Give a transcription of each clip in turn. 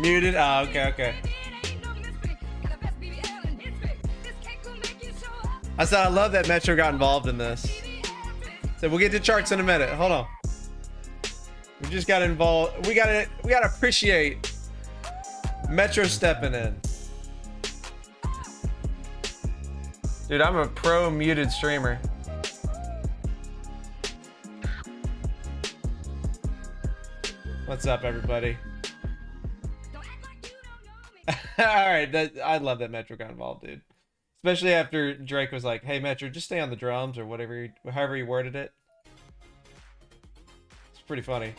Muted? Oh, okay, okay. I said I love that Metro got involved in this. So we'll get to charts in a minute. Hold on. We just got involved. We gotta appreciate Metro stepping in. Dude, I'm a pro muted streamer. What's up, everybody? All right, I love that Metro got involved, dude. Especially after Drake was like, "Hey, Metro, just stay on the drums," or whatever, however he worded it. It's pretty funny.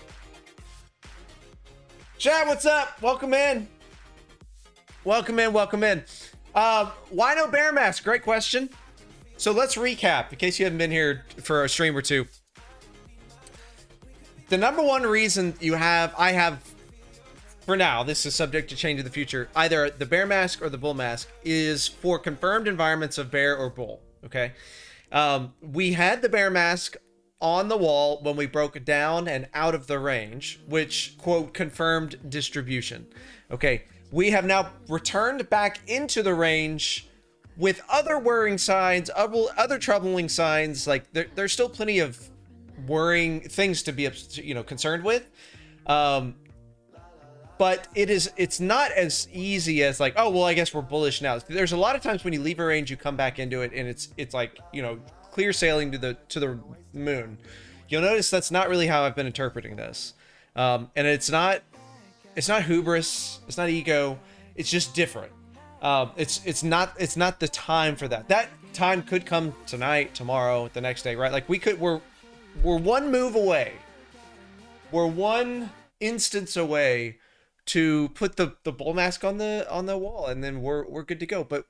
Chad, what's up? Welcome in. Welcome in. Welcome in. Why no bear mask? Great question. So let's recap in case you haven't been here for a stream or two. The number one reason I have, for now, this is subject to change in the future, either the bear mask or the bull mask, is for confirmed environments of bear or bull. Okay. We had the bear mask on the wall when we broke it down and out of the range, which, quote, confirmed distribution. Okay. We have now returned back into the range with other worrying signs, other troubling signs. Like there's still plenty of worrying things to be, concerned with. But it's not as easy as like, oh, well, I guess we're bullish now. There's a lot of times when you leave a range, you come back into it and it's like, clear sailing to the moon. You'll notice that's not really how I've been interpreting this. And it's not hubris. It's not ego. It's just different. It's not the time for that. That time could come tonight, tomorrow, the next day, right? Like we're one move away. We're one instance away to put the bull mask on the wall, and then we're good to go. But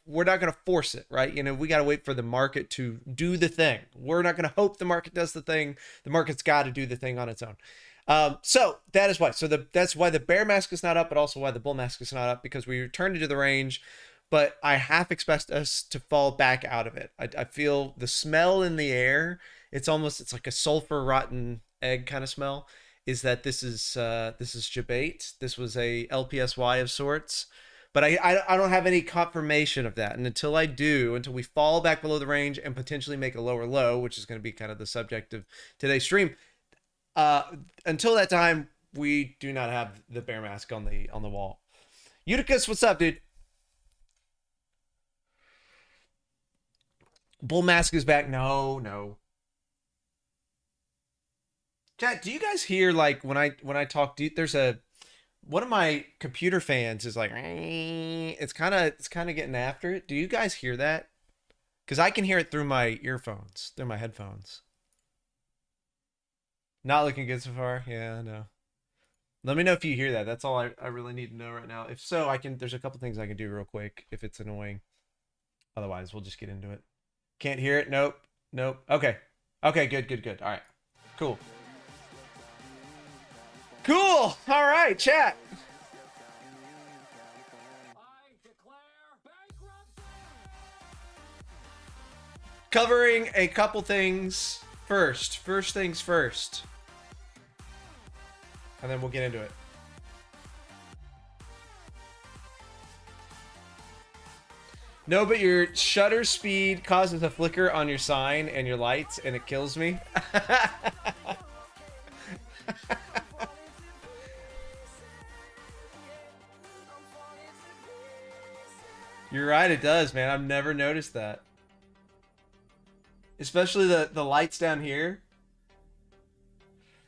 we're not going to force it, right? We got to wait for the market to do the thing. We're not going to hope the market does the thing. The market's got to do the thing on its own. So that is why. So that's why the bear mask is not up, but also why the bull mask is not up, because we returned into the range. But I half expect us to fall back out of it. I feel the smell in the air. It's like a sulfur rotten egg kind of smell. Is that this is Jabate. This was a LPSY of sorts, but I don't have any confirmation of that. And until we fall back below the range and potentially make a lower low, which is going to be kind of the subject of today's stream, until that time, we do not have the bear mask on the wall. Eutychus, what's up, dude? Bull mask is back. No. Chat, do you guys hear, like, when I talk, there's one of my computer fans is like, it's kind of getting after it. Do you guys hear that? Because I can hear it through my earphones, through my headphones. Not looking good so far. Yeah, no. Let me know if you hear that. That's all I really need to know right now. If so, there's a couple things I can do real quick if it's annoying. Otherwise, we'll just get into it. Can't hear it? Nope. Okay, good. All right, cool. All right, chat. Covering a couple things first. First things first. And then we'll get into it. No, but your shutter speed causes a flicker on your sign and your lights, and it kills me. You're right, it does, man. I've never noticed that. Especially the lights down here.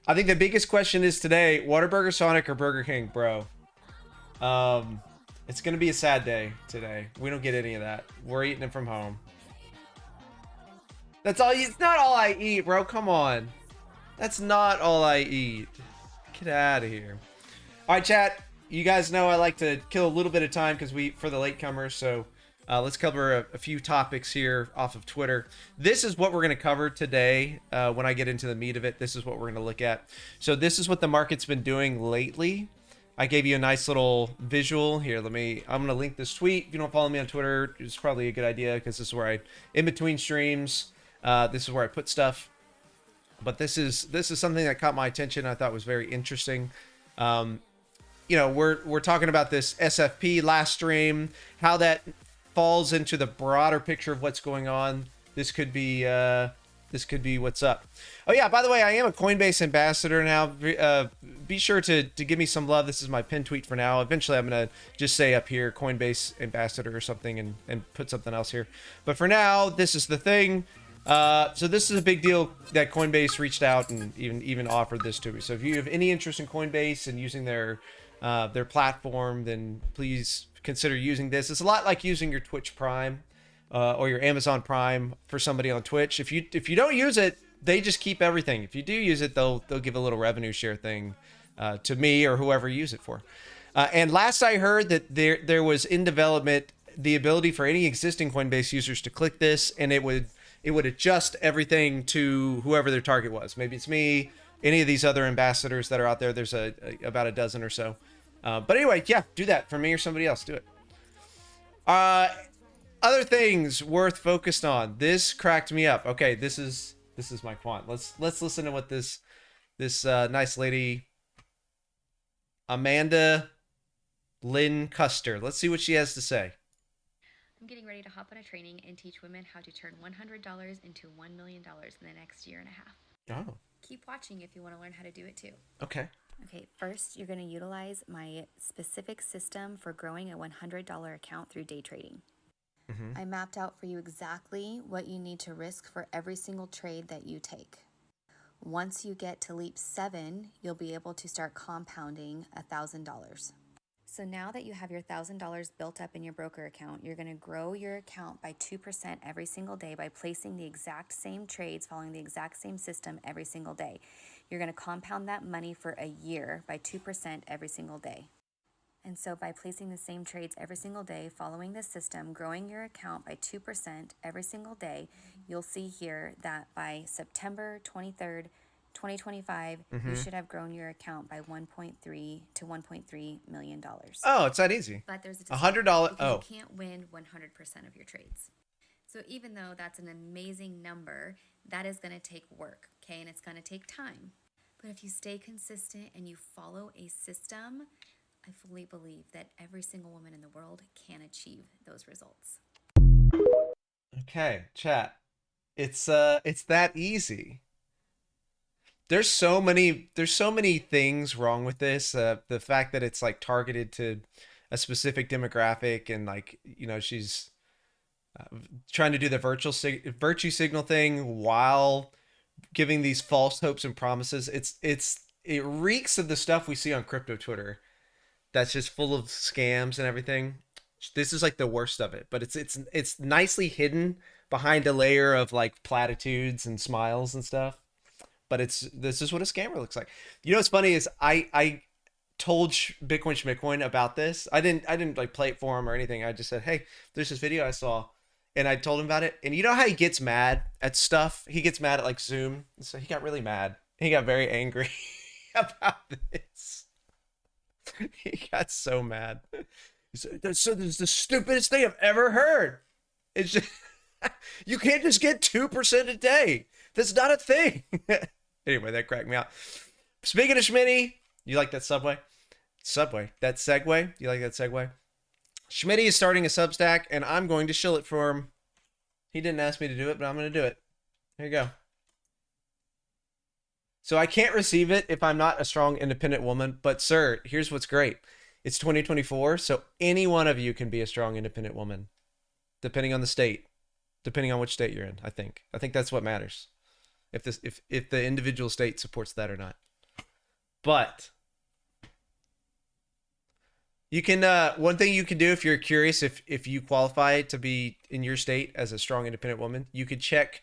I think the biggest question is today, Whataburger, Sonic, or Burger King, bro? It's gonna be a sad day today. We don't get any of that. We're eating it from home. That's all. It's not all I eat, bro. Come on. That's not all I eat. Get out of here. All right, chat. You guys know I like to kill a little bit of time for the latecomers. So let's cover a few topics here off of Twitter. This is what we're going to cover today. When I get into the meat of it, this is what we're going to look at. So this is what the market's been doing lately. I gave you a nice little visual here. I'm going to link this tweet. If you don't follow me on Twitter, it's probably a good idea because this is where in between streams, this is where I put stuff. But this is something that caught my attention. I thought was very interesting. you know, we're talking about this SFP last stream, how that falls into the broader picture of what's going on. This could be what's up. Oh yeah, by the way, I am a Coinbase ambassador now. Be sure to give me some love. This is my pin tweet for now. Eventually I'm gonna just say up here Coinbase ambassador or something and put something else here. But for now, this is the thing. So this is a big deal that Coinbase reached out and even offered this to me. So if you have any interest in Coinbase and using their platform, then please consider using this. It's a lot like using your Twitch Prime or your Amazon Prime for somebody on Twitch. If you don't use it, they just keep everything. If you do use it, they'll give a little revenue share thing to me or whoever you use it for. And last I heard that there was in development the ability for any existing Coinbase users to click this, and it would adjust everything to whoever their target was. Maybe it's me, any of these other ambassadors that are out there. There's about a dozen or so. But anyway, yeah, do that for me or somebody else. Do it. Other things worth focused on. This cracked me up. Okay, this is my quant. Let's listen to what this nice lady, Amanda Lynn Custer. Let's see what she has to say. I'm getting ready to hop on a training and teach women how to turn $100 into $1 million in the next year and a half. Oh. Keep watching if you want to learn how to do it too. Okay. Okay, first you're going to utilize my specific system for growing a $100 account through day trading. I mapped out for you exactly what you need to risk for every single trade that you take. Once you get to leap 7, you'll be able to start compounding $1,000. So now that you have your $1,000 built up in your broker account, you're going to grow your account by 2% every single day by placing the exact same trades, following the exact same system every single day. You're going to compound that money for a year by 2% every single day. And so by placing the same trades every single day, following this system, growing your account by 2% every single day, you'll see here that by September 23rd, 2025, you should have grown your account by $1.3 to $1.3 million. Oh, it's that easy. But there's a $100. Oh, you can't win 100% of your trades. So even though that's an amazing number, that is going to take work, okay? And it's going to take time. But if you stay consistent and you follow a system, I fully believe that every single woman in the world can achieve those results. Okay, chat. It's that easy. There's so many things wrong with this. The fact that it's like targeted to a specific demographic, and like, you know, she's trying to do the virtue signal thing while giving these false hopes and promises. It reeks of the stuff we see on crypto Twitter. That's just full of scams and everything. This is like the worst of it, but it's nicely hidden behind a layer of like platitudes and smiles and stuff. But this is what a scammer looks like. You know what's funny is I told Bitcoin Schmitcoin about this. I didn't like play it for him or anything. I just said, hey, there's this video I saw, and I told him about it. And you know how he gets mad at stuff? He gets mad at like Zoom. So he got really mad. He got very angry about this. He got so mad. He said, so this is the stupidest thing I've ever heard. It's just, you can't just get 2% a day. That's not a thing. Anyway, that cracked me out. Speaking of Schmitty, you like that Subway? That segue? You like that segue? Schmitty is starting a Substack, and I'm going to shill it for him. He didn't ask me to do it, but I'm going to do it. Here you go. So I can't receive it if I'm not a strong, independent woman. But, sir, here's what's great. It's 2024, so any one of you can be a strong, independent woman, depending on the state, depending on which state you're in, I think. I think that's what matters, if the individual state supports that or not. But you can, one thing you can do if you're curious, if you qualify to be in your state as a strong, independent woman, you could check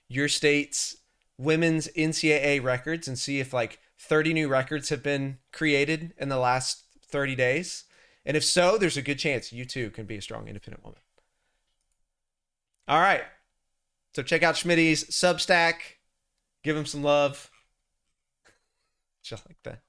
your state's women's NCAA records and see if like 30 new records have been created in the last 30 days. And if so, there's a good chance you too can be a strong, independent woman. All right. So check out Schmitty's Substack. Give him some love. Just like that.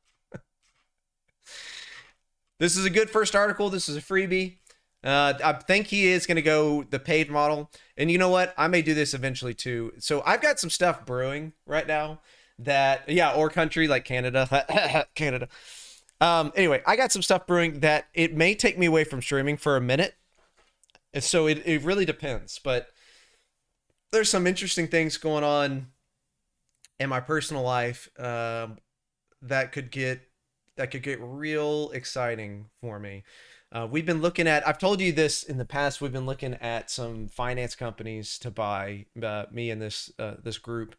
This is a good first article. This is a freebie. I think he is going to go the paid model. And you know what? I may do this eventually too. So I've got some stuff brewing right now that, yeah, or country like Canada. Canada. Anyway, I got some stuff brewing that it may take me away from streaming for a minute. And so it really depends. But there's some interesting things going on in my personal life that could get real exciting for me. We've been looking at. I've told you this in the past. We've been looking at some finance companies to buy. Me and this group,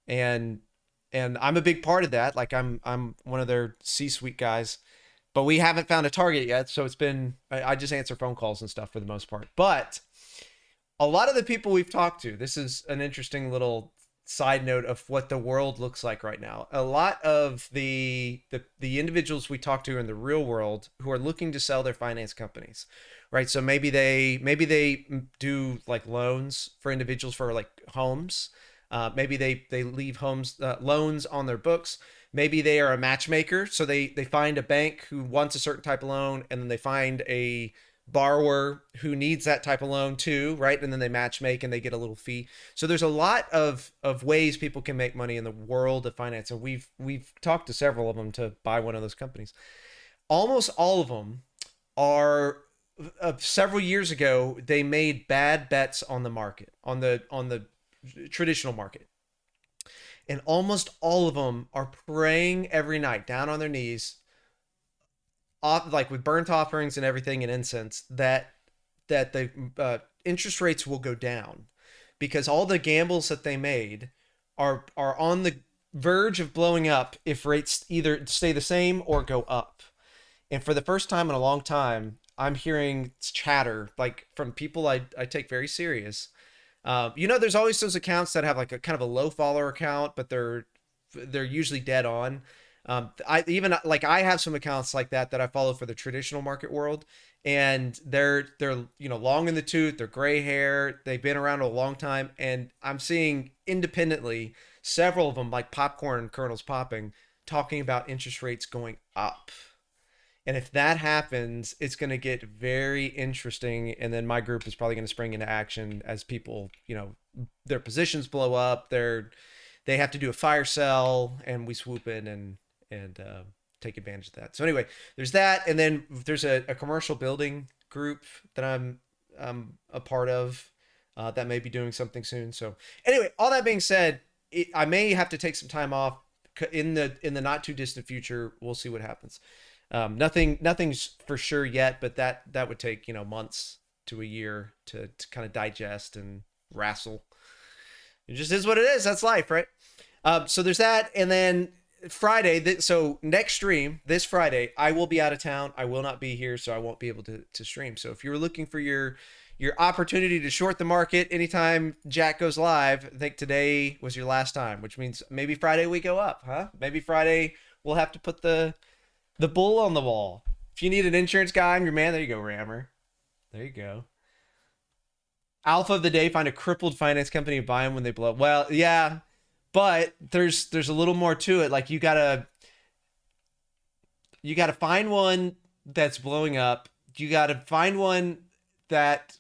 and I'm a big part of that. Like I'm one of their C-suite guys, but we haven't found a target yet. So it's been I just answer phone calls and stuff for the most part. But a lot of the people we've talked to, this is an interesting little side note of what the world looks like right now. A lot of the individuals we talk to in the real world who are looking to sell their finance companies, right? So maybe they do like loans for individuals for like homes. Maybe they leave homes loans on their books. Maybe they are a matchmaker, so they find a bank who wants a certain type of loan, and then they find a borrower who needs that type of loan too, right? And then they match make and they get a little fee. So there's a lot of ways people can make money in the world of finance, and we've talked to several of them to buy one of those companies. Almost all of them are several years ago they made bad bets on the market, on the traditional market. And almost all of them are praying every night down on their knees off like with burnt offerings and everything and incense that the interest rates will go down because all the gambles that they made are on the verge of blowing up if rates either stay the same or go up. And for the first time in a long time, I'm hearing chatter like from people I take very serious. There's always those accounts that have like a kind of a low follower account, but they're usually dead on. I even like I have some accounts like that I follow for the traditional market world, and they're long in the tooth, they're gray hair, they've been around a long time, and I'm seeing independently several of them like popcorn kernels popping, talking about interest rates going up. And if that happens, it's going to get very interesting. And then my group is probably going to spring into action as people, their positions blow up. They have to do a fire sell, and we swoop in and take advantage of that. So anyway, there's that, and then there's a commercial building group that I'm a part of that may be doing something soon. So anyway, all that being said, I may have to take some time off in the not too distant future. We'll see what happens. Nothing's for sure yet, but that would take months to a year to kind of digest and wrestle. It just is what it is. That's life, right? So there's that, and then Friday. So next stream this Friday, I will be out of town. I will not be here, so I won't be able to stream. So if you're looking for your opportunity to short the market anytime Jack goes live, I think today was your last time, which means maybe Friday we go up, huh? Maybe Friday we'll have to put the bull on the wall. If you need an insurance guy, I'm your man. There you go, Rammer. There you go. Alpha of the day: find a crippled finance company and buy them when they blow up. Well, yeah, but there's a little more to it. Like you gotta find one that's blowing up. You gotta find one that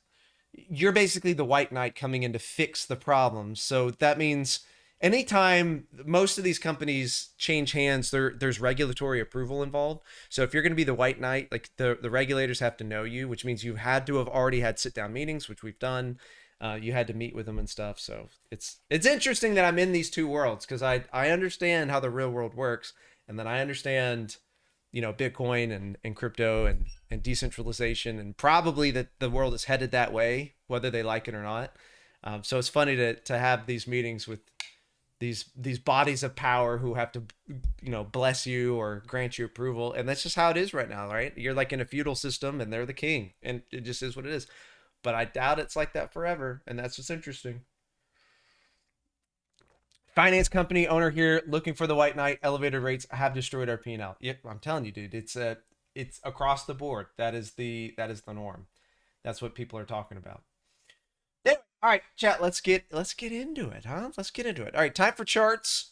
you're basically the white knight coming in to fix the problems. So that means anytime most of these companies change hands, there's regulatory approval involved. So if you're going to be the white knight, like the regulators have to know you, which means you had to have already had sit down meetings, which we've done. You had to meet with them and stuff. So it's interesting that I'm in these two worlds because I understand how the real world works, and then I understand Bitcoin and crypto and decentralization, and probably that the world is headed that way, whether they like it or not. So it's funny to have these meetings with these bodies of power who have to bless you or grant you approval, and that's just how it is right now, right? You're like in a feudal system and they're the king, and it just is what it is. But I doubt it's like that forever, and that's what's interesting. Finance company owner here looking for the white knight. Elevated rates have destroyed our P&L. Yep, I'm telling you, dude, it's across the board. That is the norm. That's what people are talking about. Anyway, all right, chat. Let's get into it, huh? Let's get into it. All right, time for charts.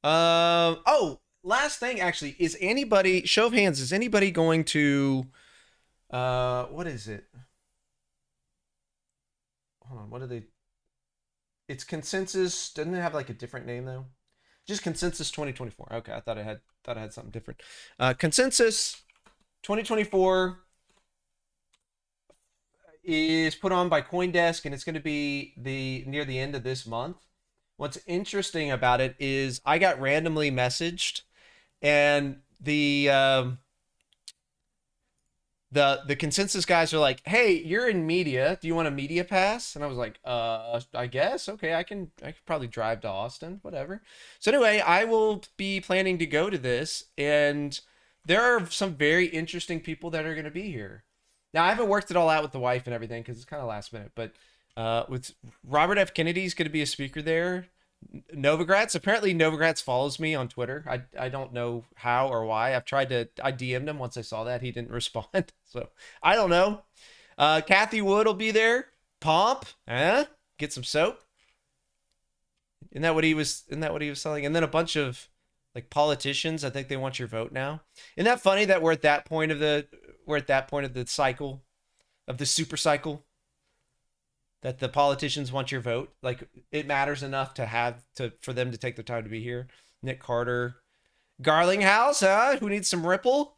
Oh, last thing actually, is anybody, show of hands, is anybody going to what is it? Hold on, what are they? It's Consensus. Doesn't it have like a different name though? Just consensus 2024. Okay, I thought I had something different. Consensus 2024 is put on by CoinDesk, and it's going to be near the end of this month. What's interesting about it is I got randomly messaged, and the consensus guys are like, "Hey, you're in media. Do you want a media pass?" And I was like, I guess. Okay, I could probably drive to Austin, whatever." So anyway, I will be planning to go to this, and there are some very interesting people that are going to be here. Now, I haven't worked it all out with the wife and everything because it's kind of last minute, but with Robert F. Kennedy's going to be a speaker there. Novogratz, apparently Novogratz follows me on Twitter. I don't know how or why. I DM'd him once I saw that. He didn't respond. So I don't know. Kathy Wood will be there. Pomp, get some soap. Isn't that what he was selling? And then a bunch of like politicians. I think they want your vote now. Isn't that funny that we're at that point of the cycle, of the super cycle? That the politicians want your vote. Like, it matters enough for them to take the time to be here. Nick Carter. Garlinghouse, huh? Who needs some Ripple?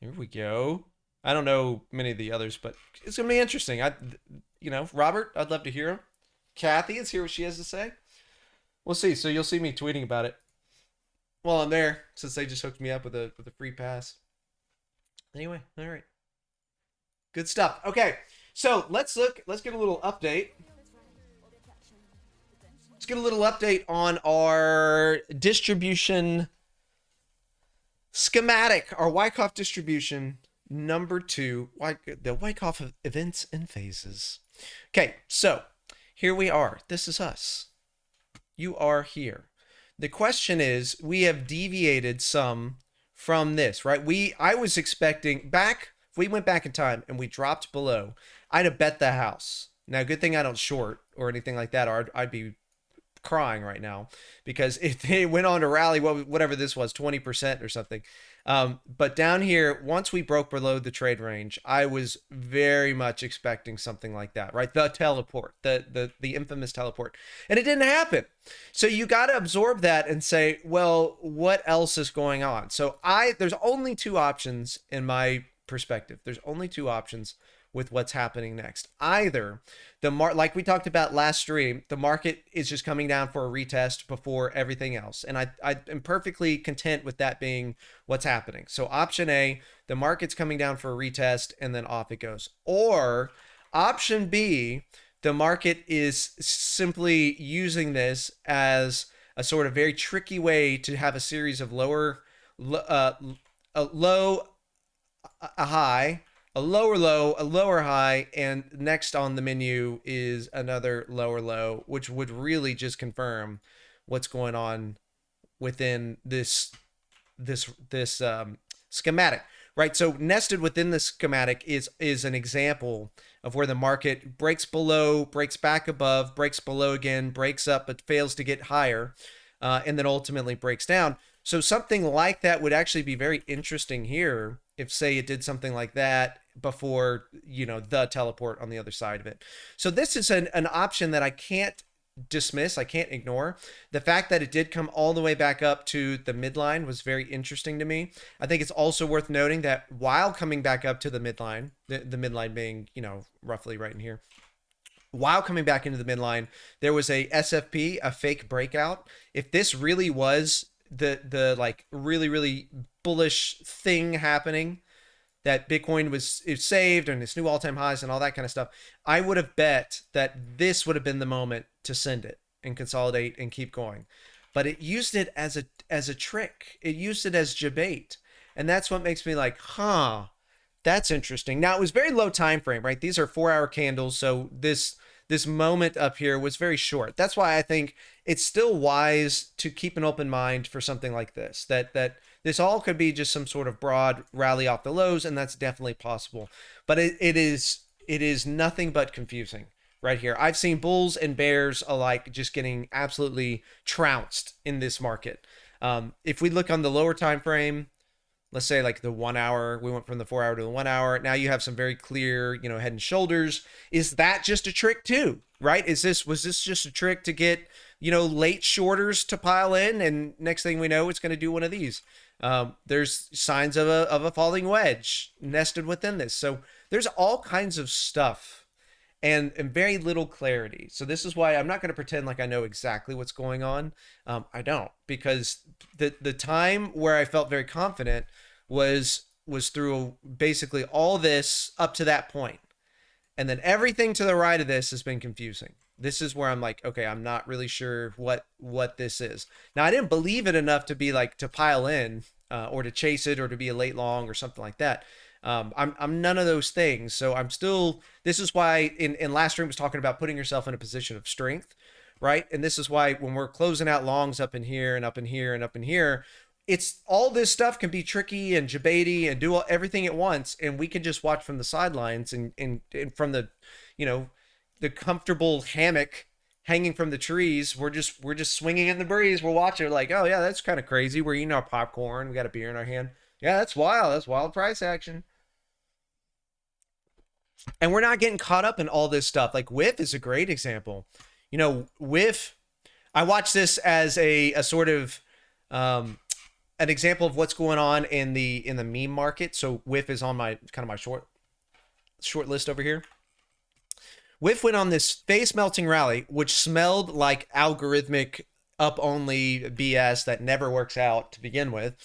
Here we go. I don't know many of the others, but it's going to be interesting. Robert, I'd love to hear him. Kathy, let's hear what she has to say. We'll see. So you'll see me tweeting about it while I'm there, since they just hooked me up with a free pass. Anyway, all right. Good stuff. Okay. So let's get a little update. Let's get a little update on our distribution schematic, our Wyckoff distribution number 2, the Wyckoff of events and phases. Okay, so here we are. This is us. You are here. The question is, we have deviated some from this, right? I was expecting if we went back in time and we dropped below, I'd have bet the house. Now, good thing I don't short or anything like that, or I'd be crying right now, because if they went on to rally, whatever this was, 20% or something. But down here, once we broke below the trade range, I was very much expecting something like that, right? The teleport, the infamous teleport, and it didn't happen. So you got to absorb that and say, well, what else is going on? So there's only two options in my perspective. There's only two options with what's happening next. Either like we talked about last stream, the market is just coming down for a retest before everything else. And I am perfectly content with that being what's happening. So option A, the market's coming down for a retest and then off it goes. Or option B, the market is simply using this as a sort of very tricky way to have a series of a low, a high, a lower low, a lower high, and next on the menu is another lower low, which would really just confirm what's going on within this schematic, right? So nested within the schematic is an example of where the market breaks below, breaks back above, breaks below again, breaks up, but fails to get higher, and then ultimately breaks down. So something like that would actually be very interesting here if, say, it did something like that before, the teleport on the other side of it. So this is an option that I can't dismiss. I can't ignore. The fact that it did come all the way back up to the midline was very interesting to me. I think it's also worth noting that while coming back up to the midline, the midline being, roughly right in here, while coming back into the midline, there was a SFP, a fake breakout. If this really was the like really, really bullish thing happening, that Bitcoin is saved and its new all-time highs and all that kind of stuff, I would have bet that this would have been the moment to send it and consolidate and keep going. But it used it as a trick. It used it as debate. And that's what makes me like, that's interesting. Now, it was very low time frame, right? These are 4-hour candles, so this moment up here was very short. That's why I think it's still wise to keep an open mind for something like this, that this all could be just some sort of broad rally off the lows, and that's definitely possible. But it is nothing but confusing right here. I've seen bulls and bears alike just getting absolutely trounced in this market. If we look on the lower time frame, let's say like the 1 hour, we went from the 4 hour to the 1 hour. Now you have some very clear, head and shoulders. Is that just a trick too, right? Was this just a trick to get, late shorters to pile in? And next thing we know, it's going to do one of these. There's signs of a falling wedge nested within this. So there's all kinds of stuff and very little clarity. So this is why I'm not going to pretend like I know exactly what's going on. I don't, because the time where I felt very confident was through basically all this up to that point. And then everything to the right of this has been confusing. This is where I'm like, okay, I'm not really sure what this is. Now, I didn't believe it enough to be like to pile in or to chase it or to be a late long or something like that. I'm none of those things. So I'm still, this is why in last stream was talking about putting yourself in a position of strength, right? And this is why when we're closing out longs up in here and up in here and up in here, it's all this stuff can be tricky and debatey and do everything at once. And we can just watch from the sidelines and from the, the comfortable hammock hanging from the trees. We're just swinging in the breeze. We're watching like, oh yeah, that's kind of crazy. We're eating our popcorn. We got a beer in our hand. Yeah, that's wild. That's wild price action. And we're not getting caught up in all this stuff. Like WIF is a great example. WIF, I watch this as a sort of an example of what's going on in the meme market. So WIF is on my kind of my short list over here. WIF went on this face melting rally, which smelled like algorithmic up only BS that never works out to begin with.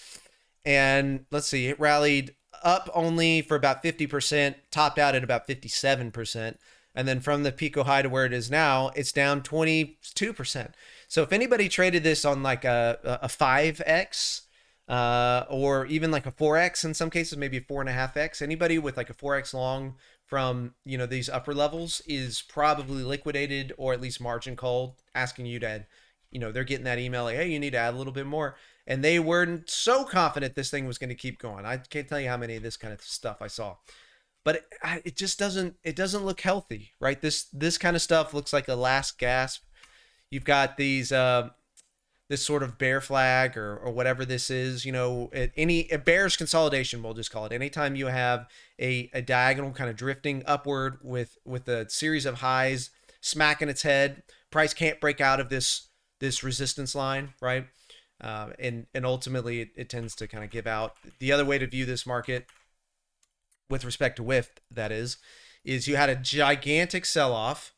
And let's see, it rallied up only for about 50%, topped out at about 57%. And then from the Pico high to where it is now, it's down 22%. So if anybody traded this on like a 5X or even like a 4X in some cases, maybe a 4.5X, anybody with like a 4X long from, these upper levels is probably liquidated or at least margin called, asking you to add, they're getting that email like, hey, you need to add a little bit more. And they weren't so confident this thing was going to keep going. I can't tell you how many of this kind of stuff I saw, but it just doesn't look healthy, right? This kind of stuff looks like a last gasp. You've got these, this sort of bear flag or whatever this is, a bear's consolidation, we'll just call it. Anytime you have a diagonal kind of drifting upward with a series of highs smacking its head, price can't break out of this resistance line, right? And ultimately it tends to kind of give out. The other way to view this market with respect to WIF, that is you had a gigantic sell-off,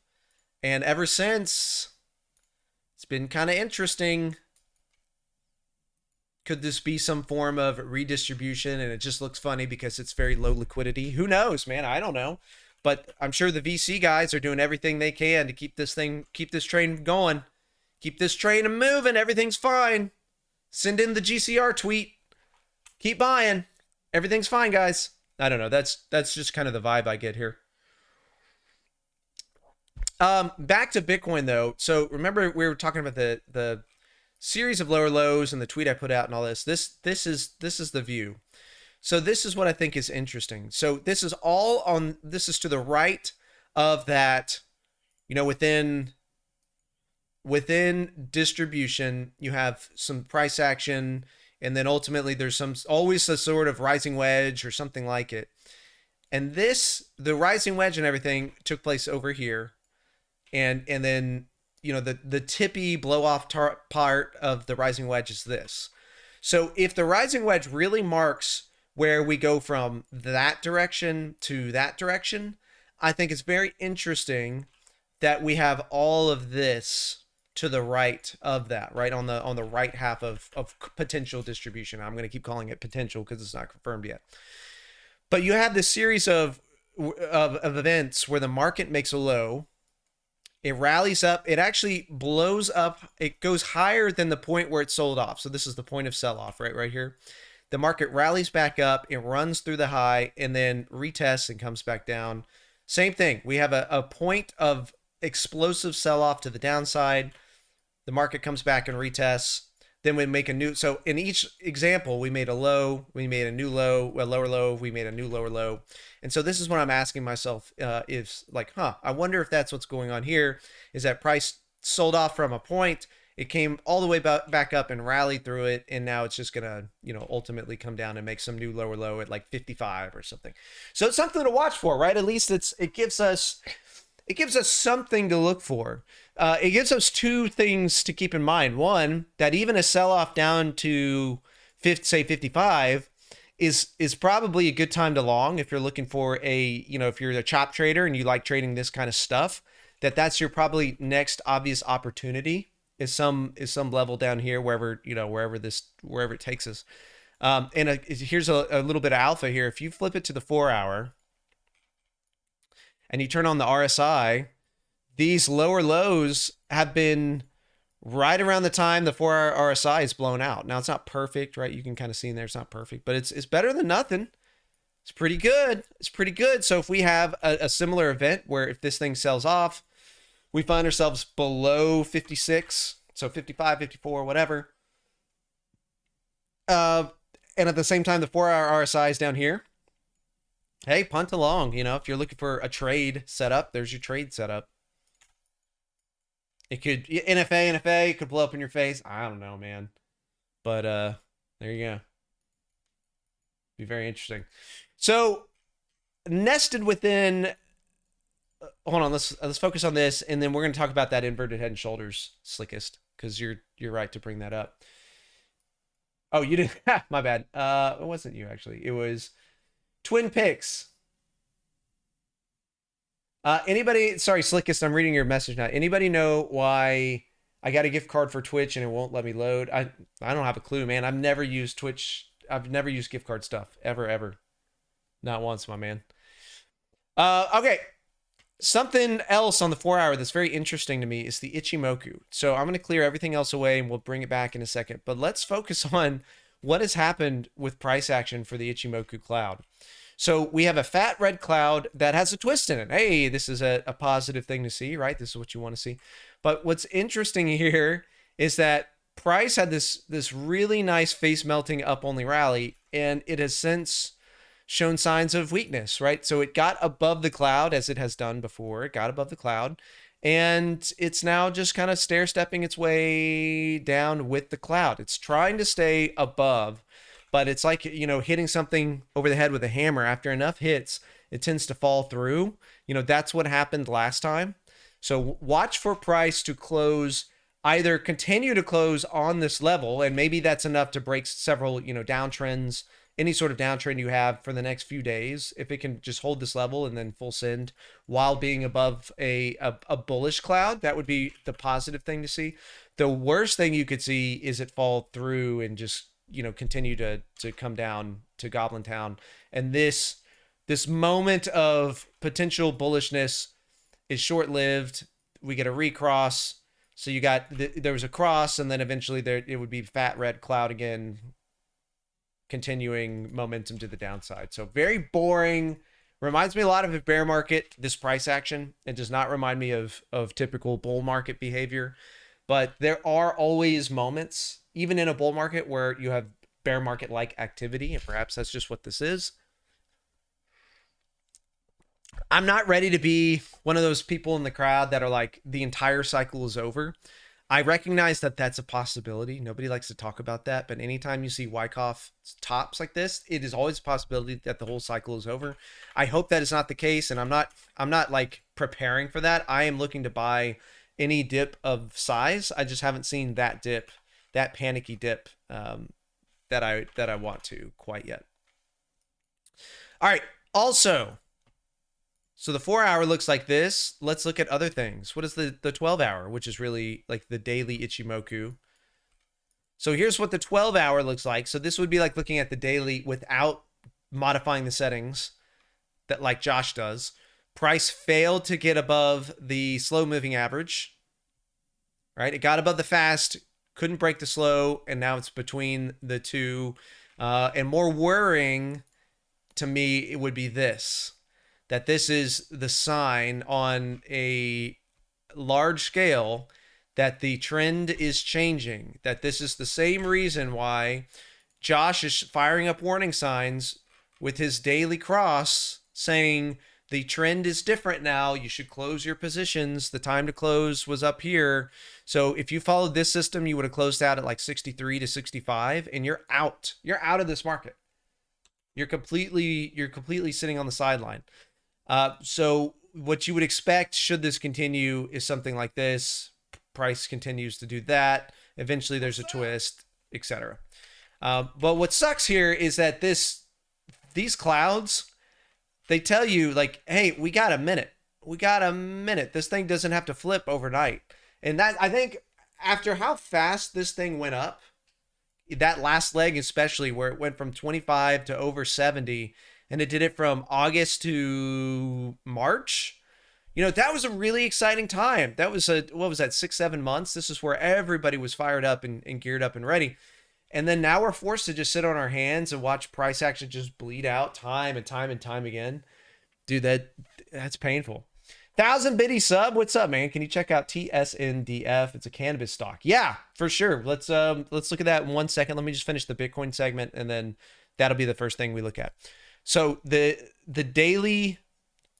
and ever since it's been kind of interesting. Could this be some form of redistribution and it just looks funny because it's very low liquidity? Who knows, man? I don't know. But I'm sure the VC guys are doing everything they can to keep this train going. Keep this train moving. Everything's fine. Send in the GCR tweet. Keep buying. Everything's fine, guys. I don't know. That's just kind of the vibe I get here. Back to Bitcoin though. So remember we were talking about the series of lower lows and the tweet I put out and all this. This is the view. So this is what I think is interesting. So this is to the right of that, within distribution, you have some price action, and then ultimately there's always a sort of rising wedge or something like it. And the rising wedge and everything took place over here. And then, the tippy blow off part of the rising wedge is this. So if the rising wedge really marks where we go from that direction to that direction, I think it's very interesting that we have all of this to the right of that, right on the right half of potential distribution. I'm going to keep calling it potential because it's not confirmed yet. But you have this series of events where the market makes a low. It rallies up. It actually blows up. It goes higher than the point where it sold off. So this is the point of sell-off, right here. The market rallies back up. It runs through the high and then retests and comes back down. Same thing. We have a point of explosive sell-off to the downside. The market comes back and retests. Then we make a new. So in each example, we made a low. We made a new low, a lower low. We made a new lower low. And so this is what I'm asking myself is like, I wonder if that's what's going on here, is that price sold off from a point. It came all the way back up and rallied through it, and now it's just gonna, ultimately come down and make some new lower low at like 55 or something. So it's something to watch for, right? At least it gives us something to look for. It gives us two things to keep in mind. One, that even a sell-off down to say 55 is probably a good time to long if you're looking for if you're a chop trader and you like trading this kind of stuff, that's your probably next obvious opportunity is some level down here, wherever it takes us. Here's a little bit of alpha here. If you flip it to the 4-hour and you turn on the RSI, these lower lows have been right around the time the 4-hour RSI is blown out. Now, it's not perfect, right? You can kind of see in there it's not perfect, but it's better than nothing. It's pretty good. It's pretty good. So if we have a similar event where if this thing sells off, we find ourselves below 56, so 55, 54, whatever. And at the same time, the 4-hour RSI is down here. Hey, punt along. If you're looking for a trade setup, there's your trade setup. It could NFA could blow up in your face. I don't know, man. But there you go. Be very interesting. So nested within. Hold on. Let's focus on this, and then we're going to talk about that inverted head and shoulders slickest, because you're right to bring that up. Oh, you didn't. My bad. It wasn't you actually. It was Twin Picks. Anybody, sorry, Slickest, I'm reading your message now. Anybody know why I got a gift card for Twitch and it won't let me load? I don't have a clue, man. I've never used Twitch. I've never used gift card stuff. Ever. Not once, my man. Okay. Something else on the 4-hour that's very interesting to me is the Ichimoku. So I'm going to clear everything else away and we'll bring it back in a second. But let's focus on what has happened with price action for the Ichimoku cloud. So we have a fat red cloud that has a twist in it. Hey, this is a positive thing to see, right? This is what you want to see. But what's interesting here is that price had this really nice face melting up only rally, and it has since shown signs of weakness, right? So it got above the cloud as it has done before. It got above the cloud, and it's now just kind of stair-stepping its way down with the cloud. It's trying to stay above, but it's like, hitting something over the head with a hammer. After enough hits, it tends to fall through. That's what happened last time. So watch for price to close, either continue to close on this level, and maybe that's enough to break several, downtrends, any sort of downtrend you have for the next few days. If it can just hold this level and then full send while being above a bullish cloud, that would be the positive thing to see. The worst thing you could see is it fall through and just continue to come down to Goblin Town. And this moment of potential bullishness is short-lived. We get a recross. So you got, there was a cross, and then eventually it would be fat red cloud again, continuing momentum to the downside. So very boring. Reminds me a lot of a bear market, this price action. It does not remind me of typical bull market behavior. But there are always moments, even in a bull market, where you have bear market-like activity, and perhaps that's just what this is. I'm not ready to be one of those people in the crowd that are like, the entire cycle is over. I recognize that that's a possibility. Nobody likes to talk about that, but anytime you see Wyckoff tops like this, it is always a possibility that the whole cycle is over. I hope that is not the case, and I'm not like preparing for that. I am looking to buy any dip of size. I just haven't seen that dip, that panicky dip, that I want to quite yet. All right. Also, so the 4-hour looks like this. Let's look at other things. What is the 12-hour, which is really like the daily Ichimoku? So here's what the 12-hour looks like. So this would be like looking at the daily without modifying the settings that like Josh does. Price failed to get above the slow moving average, right? It got above the fast, couldn't break the slow, and now it's between the two. And more worrying to me, it would be this, that this is the sign on a large scale that the trend is changing, that this is the same reason why Josh is firing up warning signs with his daily cross saying the trend is different now. You should close your positions. The time to close was up here. So if you followed this system, you would have closed out at like 63 to 65 and you're out. You're out of this market. You're completely sitting on the sideline. So what you would expect should this continue is something like this. Price continues to do that. Eventually there's a twist, etc. But what sucks here is that these clouds, they tell you like, hey, we got a minute. We got a minute. This thing doesn't have to flip overnight. And that, I think after how fast this thing went up, that last leg especially, where it went from 25 to over 70, and it did it from August to March, you know, that was a really exciting time. That was what was that, 6-7 months? This is where everybody was fired up and geared up and ready. And then now we're forced to just sit on our hands and watch price action just bleed out time and time and time again. Dude, that's painful. 1,000 biddy sub. What's up, man? Can you check out TSNDF? It's a cannabis stock. Yeah, for sure. Let's look at that in 1 second. Let me just finish the Bitcoin segment, and then that'll be the first thing we look at. So the daily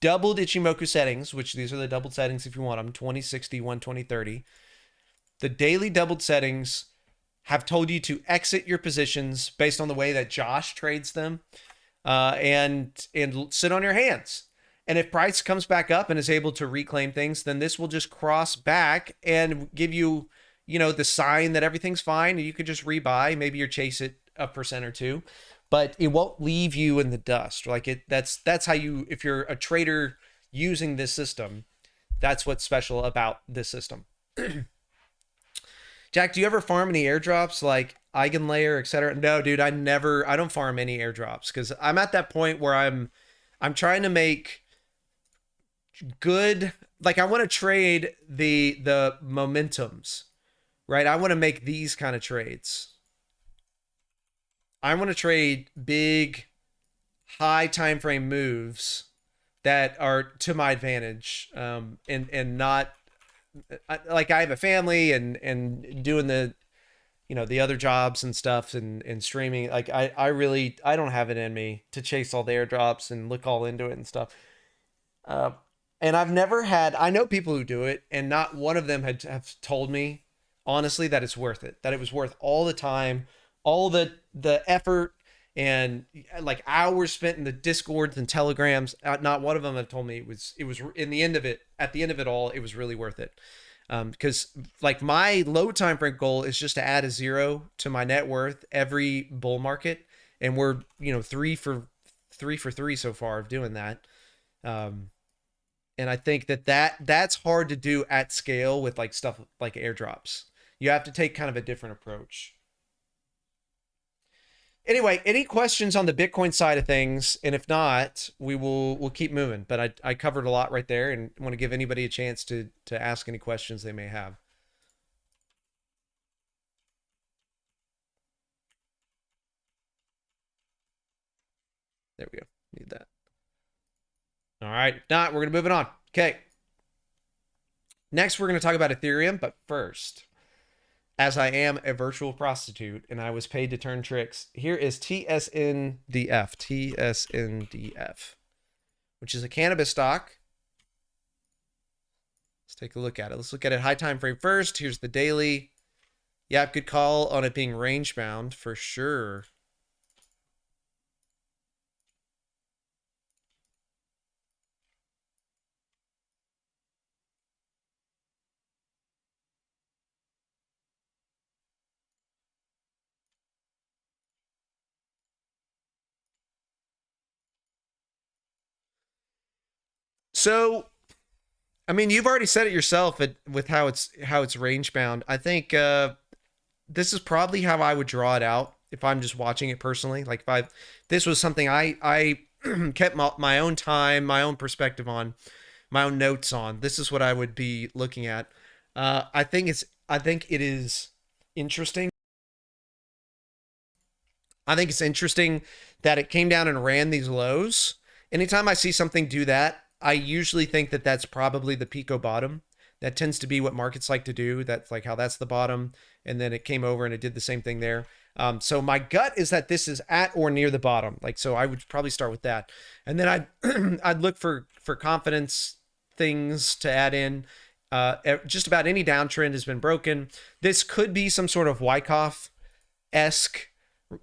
doubled Ichimoku settings, which these are the doubled settings if you want them, 20, 60, 120, 30. The daily doubled settings have told you to exit your positions based on the way that Josh trades them, and sit on your hands. And if price comes back up and is able to reclaim things, then this will just cross back and give you, you know, the sign that everything's fine, and you could just rebuy. Maybe you chase it 1% or 2%, but it won't leave you in the dust. Like that's how you, if you're a trader using this system, that's what's special about this system. Jack, do you ever farm any airdrops like Eigenlayer, etc.? No, dude, I don't farm any airdrops because I'm at that point where I'm trying to make good, like I want to trade the momentums, right? I want to make these kind of trades. I want to trade big, high time frame moves that are to my advantage, and not like I have a family and doing the, you know, the other jobs and stuff and streaming. Like I don't have it in me to chase all the airdrops and look all into it and stuff. And I've never had, I know people who do it, and not one of them have told me honestly that it's worth it, that it was worth all the time, all the effort, and like hours spent in the Discords and Telegrams. Not one of them have told me it was in the end of it, at the end of it all, it was really worth it. Because like my low time frame goal is just to add a 0 to my net worth every bull market, and we're, you know, 3 for 3 so far of doing that. And I think that's hard to do at scale with like stuff like airdrops. You have to take kind of a different approach. Anyway, any questions on the Bitcoin side of things? And if not, we'll keep moving. But I covered a lot right there, and want to give anybody a chance to ask any questions they may have. There we go. Need that. All right. If not, we're going to move it on. Okay. Next, we're going to talk about Ethereum. But first, as I am a virtual prostitute and I was paid to turn tricks, here is TSNDF. TSNDF, which is a cannabis stock. Let's take a look at it. Let's look at it high time frame first. Here's the daily. Yeah, good call on it being range bound for sure. So, I mean, you've already said it yourself with how it's range bound. I think this is probably how I would draw it out if I'm just watching it personally. Like if this was something I kept my own time, my own perspective on, my own notes on. This is what I would be looking at. I think it is interesting. I think it's interesting that it came down and ran these lows. Anytime I see something do that, I usually think that that's probably the Pico bottom. That tends to be what markets like to do. That's like how that's the bottom. And then it came over and it did the same thing there. So my gut is that this is at or near the bottom. Like, so I would probably start with that. And then I'd look for confidence things to add in. Just about any downtrend has been broken. This could be some sort of Wyckoff-esque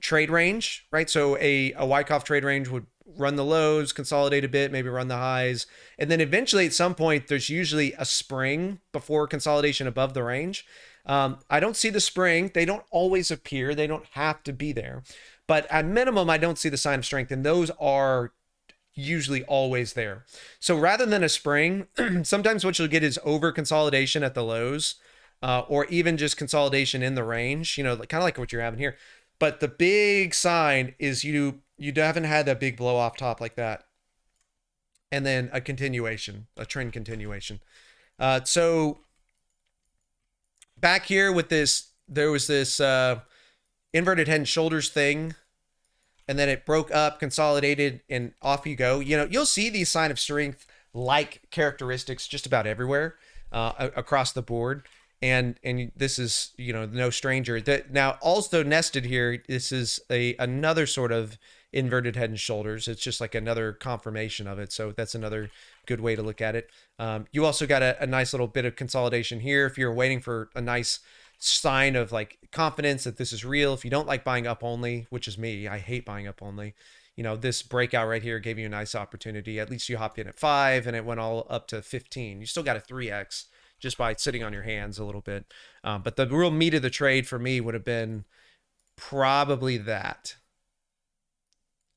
trade range, right? So a Wyckoff trade range would run the lows, consolidate a bit, maybe run the highs. And then eventually at some point, there's usually a spring before consolidation above the range. I don't see the spring. They don't always appear. They don't have to be there. But at minimum, I don't see the sign of strength. And those are usually always there. So rather than a spring, sometimes what you'll get is over consolidation at the lows, or even just consolidation in the range, you know, kind of like what you're having here. But the big sign is you haven't had that big blow off top like that. And then a continuation, a trend continuation. So back here with this, there was this inverted head and shoulders thing, and then it broke up, consolidated, and off you go. You know, you'll see these sign of strength like characteristics just about everywhere across the board. And this is, you know, no stranger. That now also nested here, this is another sort of inverted head and shoulders. It's just like another confirmation of it. So that's another good way to look at it. You also got a nice little bit of consolidation here. If you're waiting for a nice sign of like confidence that this is real, if you don't like buying up only, which is me, I hate buying up only. You know, this breakout right here gave you a nice opportunity. At least you hopped in at 5 and it went all up to 15. You still got a 3x just by sitting on your hands a little bit. But the real meat of the trade for me would have been probably that.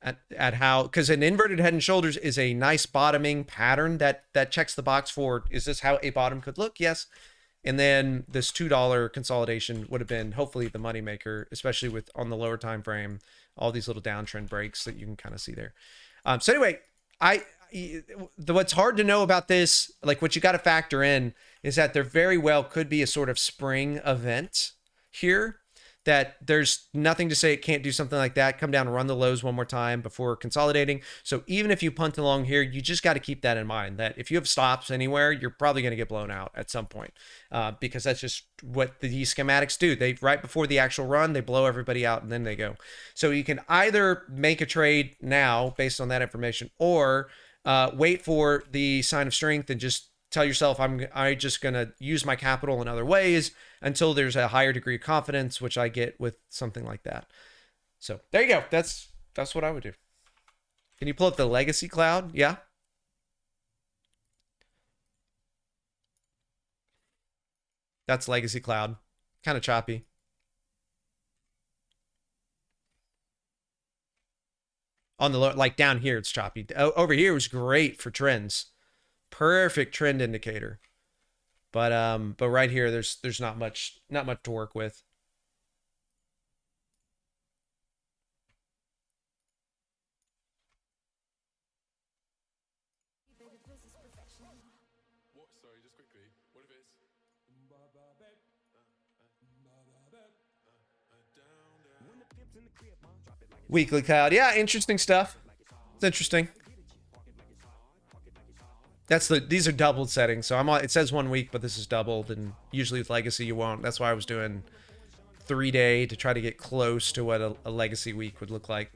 At how, because an inverted head and shoulders is a nice bottoming pattern that checks the box for, is this how a bottom could look? Yes. And then this $2 consolidation would have been hopefully the moneymaker, especially with on the lower time frame, all these little downtrend breaks that you can kind of see there. So anyway, what's hard to know about this, like what you got to factor in is that there very well could be a sort of spring event here, that there's nothing to say it can't do something like that, come down and run the lows one more time before consolidating. So even if you punt along here, you just got to keep that in mind, that if you have stops anywhere, you're probably going to get blown out at some point, because that's just what the schematics do. They, right before the actual run, they blow everybody out and then they go. So you can either make a trade now based on that information, or wait for the sign of strength and just tell yourself, I'm just going to use my capital in other ways until there's a higher degree of confidence, which I get with something like that. So there you go. That's what I would do. Can you pull up the legacy cloud? Yeah. That's legacy cloud. Kind of choppy. On the low, like down here, it's choppy. Over here was great for trends. Perfect trend indicator. But right here, there's not much to work with. What? Sorry, just quickly. What if it's Weekly cloud? Yeah, interesting stuff. It's interesting. These are doubled settings, so it says 1 week, but this is doubled, and usually with legacy you won't. That's why I was doing 3-day to try to get close to what a legacy week would look like.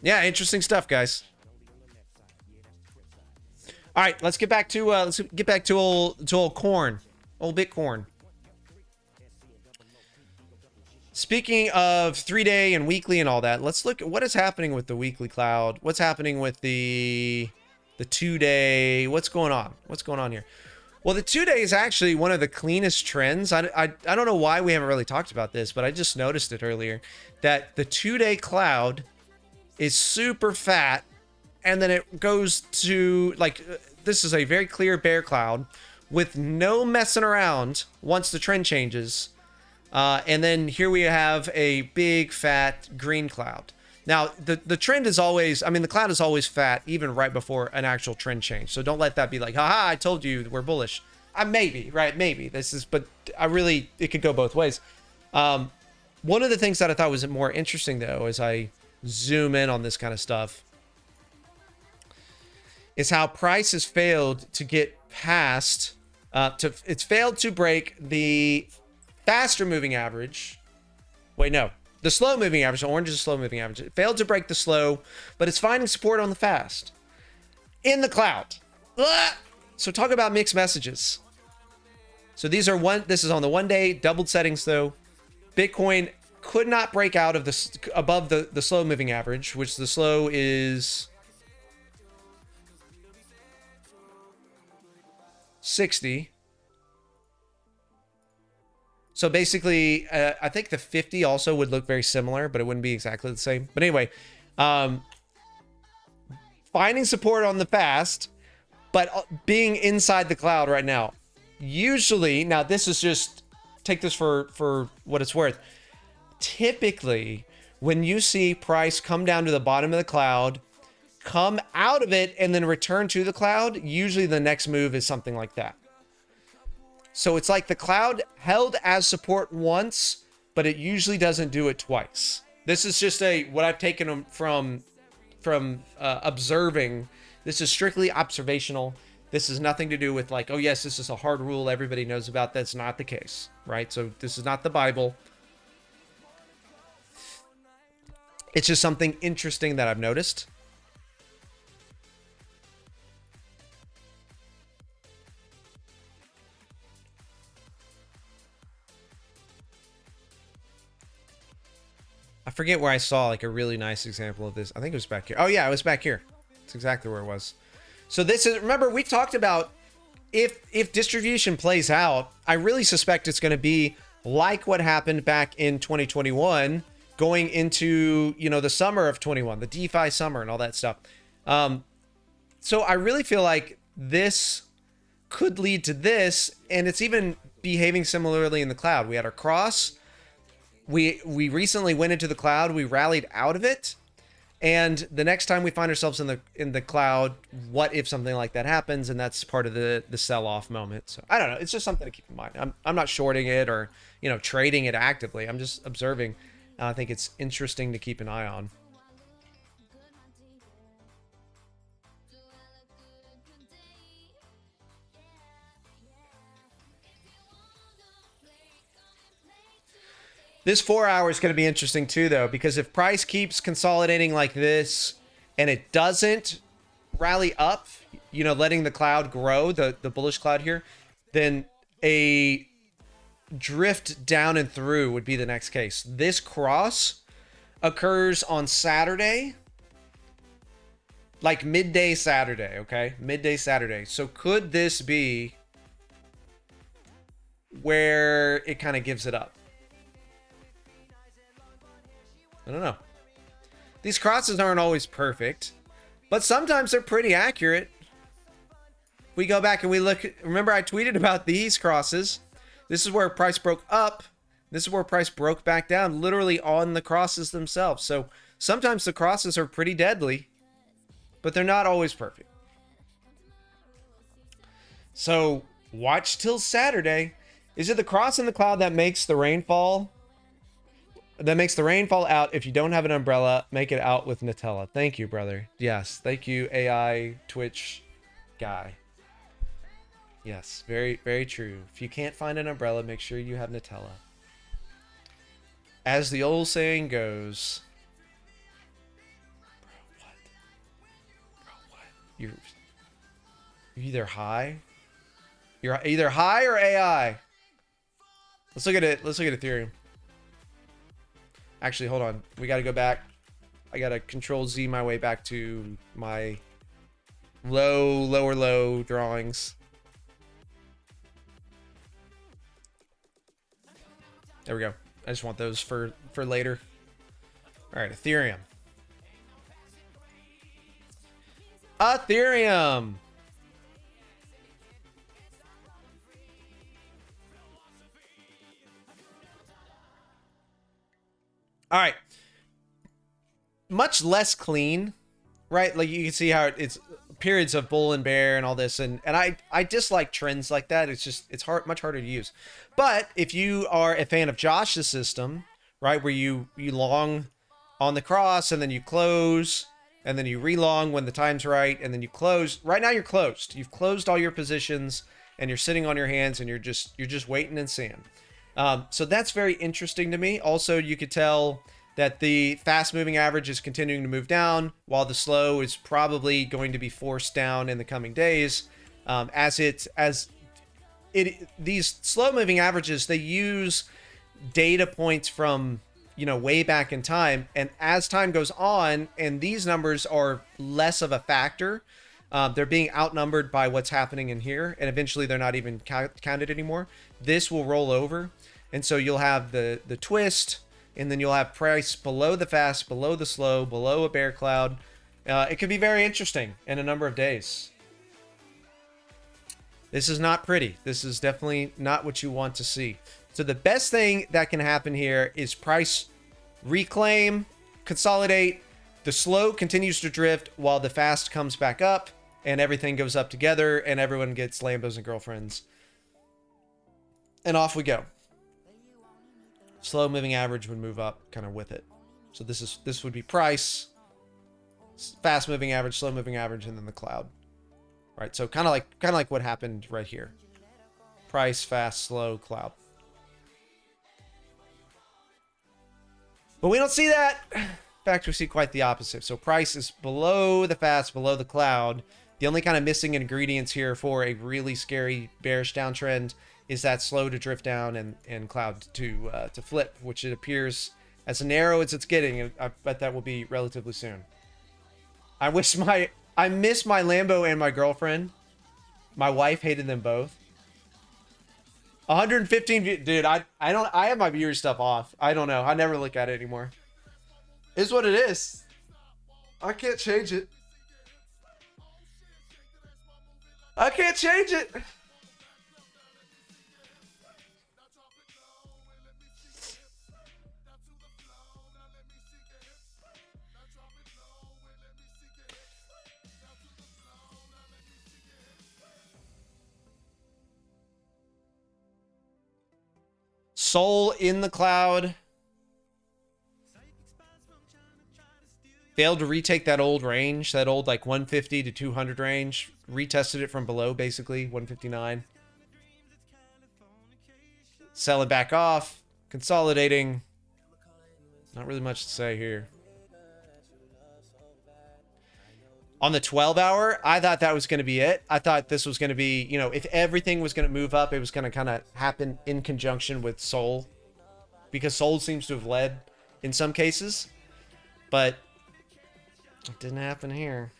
Yeah, interesting stuff, guys. All right, let's get back to old corn, old Bitcoin. Speaking of 3-day and weekly and all that, let's look at what is happening with the weekly cloud. What's happening with the 2-day? What's going on? What's going on here? Well, the 2-day is actually one of the cleanest trends. I don't know why we haven't really talked about this, but I just noticed it earlier, that the 2-day cloud is super fat, and then it goes to, like, this is a very clear bear cloud with no messing around once the trend changes. And then here we have a big fat green cloud. Now, the trend is always, I mean, the cloud is always fat, even right before an actual trend change. So don't let that be like, haha, I told you we're bullish. Maybe, right? Maybe this is, but it could go both ways. One of the things that I thought was more interesting, though, as I zoom in on this kind of stuff, is how price has failed to get past, it's failed to break the faster moving average. Wait, no. The slow moving average. Orange is the slow moving average. It failed to break the slow, but it's finding support on the fast. In the cloud. Ugh! So talk about mixed messages. So this is on the 1 day, doubled settings though. Bitcoin could not break out of this above the slow moving average, which the slow is 60. So basically, I think the 50 also would look very similar, but it wouldn't be exactly the same. But anyway, finding support on the fast, but being inside the cloud right now. Usually, now this is just, take this for what it's worth. Typically, when you see price come down to the bottom of the cloud, come out of it, and then return to the cloud, usually the next move is something like that. So it's like the cloud held as support once, but it usually doesn't do it twice. This is just what I've taken from observing. This is strictly observational. This has nothing to do with like, oh yes, this is a hard rule everybody knows about. That's not the case, right? So this is not the Bible. It's just something interesting that I've noticed. I forget where I saw like a really nice example of this. I think it was back here. Oh yeah, it was back here. That's exactly where it was. So this is, remember we talked about if distribution plays out, I really suspect it's going to be like what happened back in 2021 going into, you know, the summer of 21, the DeFi summer and all that stuff. So I really feel like this could lead to this, and it's even behaving similarly in the cloud. We had our cross. We recently went into the cloud. We rallied out of it. And the next time we find ourselves in the cloud, what if something like that happens? And that's part of the sell-off moment. So I don't know. It's just something to keep in mind. I'm not shorting it or, you know, trading it actively. I'm just observing. I think it's interesting to keep an eye on. This 4 hour is going to be interesting too, though, because if price keeps consolidating like this and it doesn't rally up, you know, letting the cloud grow, the bullish cloud here, then a drift down and through would be the next case. This cross occurs on Saturday, like midday Saturday, okay? Midday Saturday. So could this be where it kind of gives it up? I don't know. These crosses aren't always perfect, but sometimes they're pretty accurate. We go back and we look, remember I tweeted about these crosses. This is where price broke up. This is where price broke back down, literally on the crosses themselves. So sometimes the crosses are pretty deadly, but they're not always perfect. So watch till Saturday. Is it the cross in the cloud that makes the rainfall? That makes the rain fall out. If you don't have an umbrella, make it out with Nutella. Thank you, brother. Yes. Thank you, AI Twitch guy. Yes. Very, very true. If you can't find an umbrella, make sure you have Nutella. As the old saying goes. Bro, what? Bro, what? You're either high. You're either high or AI. Let's look at it. Let's look at Ethereum. Actually, hold on. We got to go back. I got to Control Z my way back to my low drawings. There we go. I just want those for later. All right, Ethereum. Ethereum. All right. Much less clean, right? Like you can see how it's periods of bull and bear and all this. And I dislike trends like that. It's just, it's much harder to use. But if you are a fan of Josh's system, right? Where you long on the cross and then you close and then you relong when the time's right. And then you close. Right now you're closed. You've closed all your positions and you're sitting on your hands and you're just waiting and seeing. So that's very interesting to me. Also, you could tell that the fast moving average is continuing to move down, while the slow is probably going to be forced down in the coming days. These slow moving averages, they use data points from, you know, way back in time, and as time goes on and these numbers are less of a factor, they're being outnumbered by what's happening in here, and eventually they're not even counted anymore. This will roll over, and so you'll have the twist, and then you'll have price below the fast, below the slow, below a bear cloud. It could be very interesting in a number of days. This is not pretty. This is definitely not what you want to see. So the best thing that can happen here is price reclaim, consolidate. The slow continues to drift while the fast comes back up, and everything goes up together, and everyone gets Lambos and girlfriends. And off we go. Slow moving average would move up kind of with it. So this would be price, fast moving average, slow moving average, and then the cloud. Right, so kind of like what happened right here. Price, fast, slow, cloud. But we don't see that. In fact, we see quite the opposite. So price is below the fast, below the cloud. The only kind of missing ingredients here for a really scary bearish downtrend is that slow to drift down and cloud to flip, which it appears as narrow as it's getting. And I bet that will be relatively soon. I miss my Lambo and my girlfriend. My wife hated them both. 115 dude, I have my viewer stuff off. I don't know. I never look at it anymore. It's what it is. I can't change it. I can't change it. Soul in the cloud. Failed to retake that old range, that old like 150 to 200 range. Retested it from below, basically, 159. Selling back off. Consolidating. Not really much to say here. On the 12 hour, I thought that was going to be it. I thought this was going to be, you know, if everything was going to move up, it was going to kind of happen in conjunction with Soul. Because Soul seems to have led in some cases. But it didn't happen here.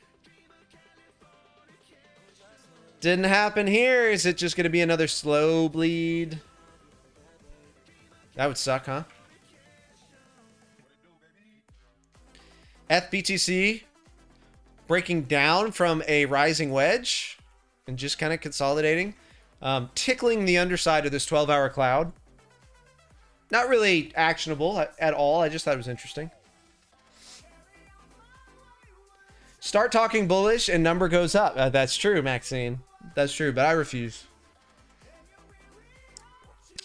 Didn't happen here. Is it just going to be another slow bleed? That would suck, huh? FBTC breaking down from a rising wedge and just kind of consolidating. Tickling the underside of this 12-hour cloud. Not really actionable at all. I just thought it was interesting. Start talking bullish and number goes up. That's true, Maxine. That's true, but I refuse.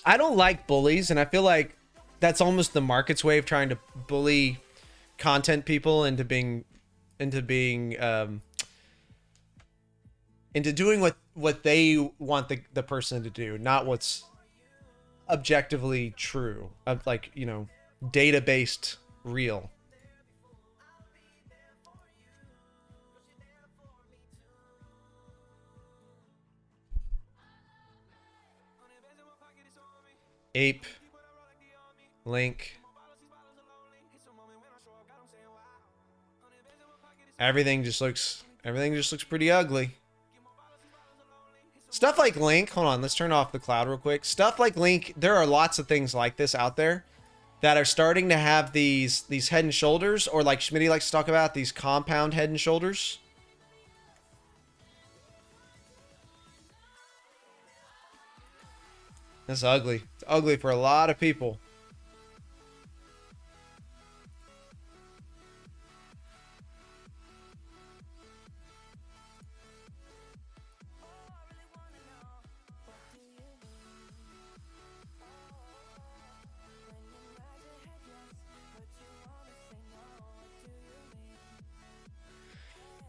I don't like bullies, and I feel like that's almost the market's way of trying to bully content people into doing what they want the person to do, not what's objectively true, of like, you know, data-based real. Ape, Link, everything just looks pretty ugly. Stuff like Link, hold on, let's turn off the cloud real quick. Stuff like Link, there are lots of things like this out there that are starting to have these head and shoulders, or like Schmitty likes to talk about, these compound head and shoulders. That's ugly. It's ugly for a lot of people.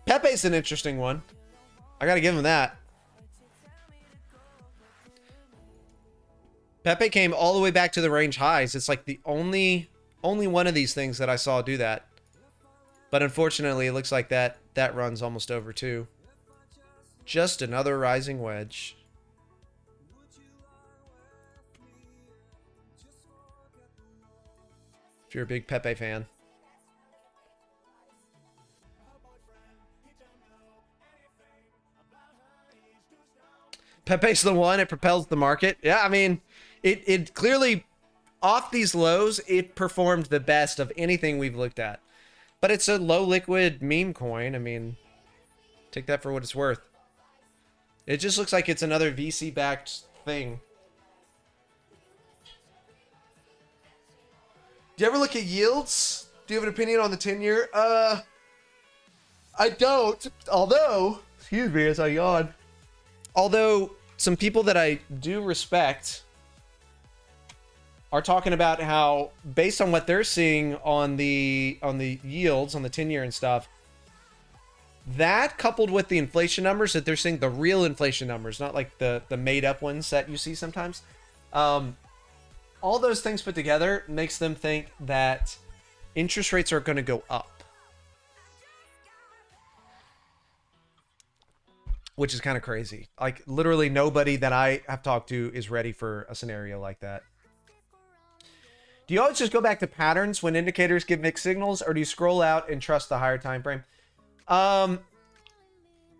Pepe's an interesting one. I gotta give him that. Pepe came all the way back to the range highs. It's like the only one of these things that I saw do that. But unfortunately, it looks like that run's almost over too. Just another rising wedge. If you're a big Pepe fan. Pepe's the one. It propels the market. Yeah, I mean, it clearly, off these lows, it performed the best of anything we've looked at. But it's a low liquid meme coin. I mean, take that for what it's worth. It just looks like it's another VC-backed thing. Do you ever look at yields? Do you have an opinion on the 10-year? I don't. Although, excuse me as I yawn. Although some people that I do respect are talking about how, based on what they're seeing on the yields, on the 10-year and stuff, that coupled with the inflation numbers that they're seeing, the real inflation numbers, not like the made-up ones that you see sometimes, all those things put together makes them think that interest rates are going to go up. Which is kind of crazy. Like, literally nobody that I have talked to is ready for a scenario like that. Do you always just go back to patterns when indicators give mixed signals, or do you scroll out and trust the higher time frame? I'm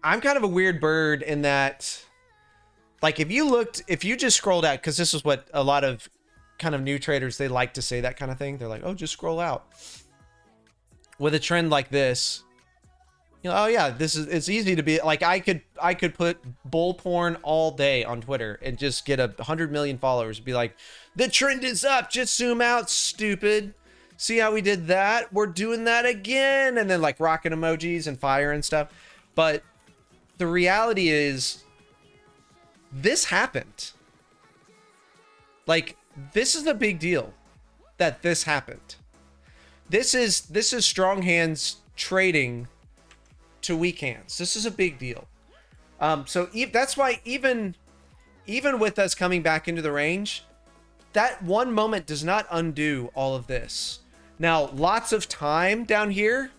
kind of a weird bird in that, like, if you just scrolled out, because this is what a lot of kind of new traders, they like to say that kind of thing. They're like, oh, just scroll out. With a trend like this, you know, oh yeah, it's easy to be like, I could put bull porn all day on Twitter and just get 100 million followers and be like, the trend is up, just zoom out, stupid. See how we did that? We're doing that again. And then like rocket emojis and fire and stuff. But the reality is, this happened. Like, this is a big deal that this happened. This is strong hands trading to weak hands. This is a big deal. So that's why even with us coming back into the range, that one moment does not undo all of this. Now, lots of time down here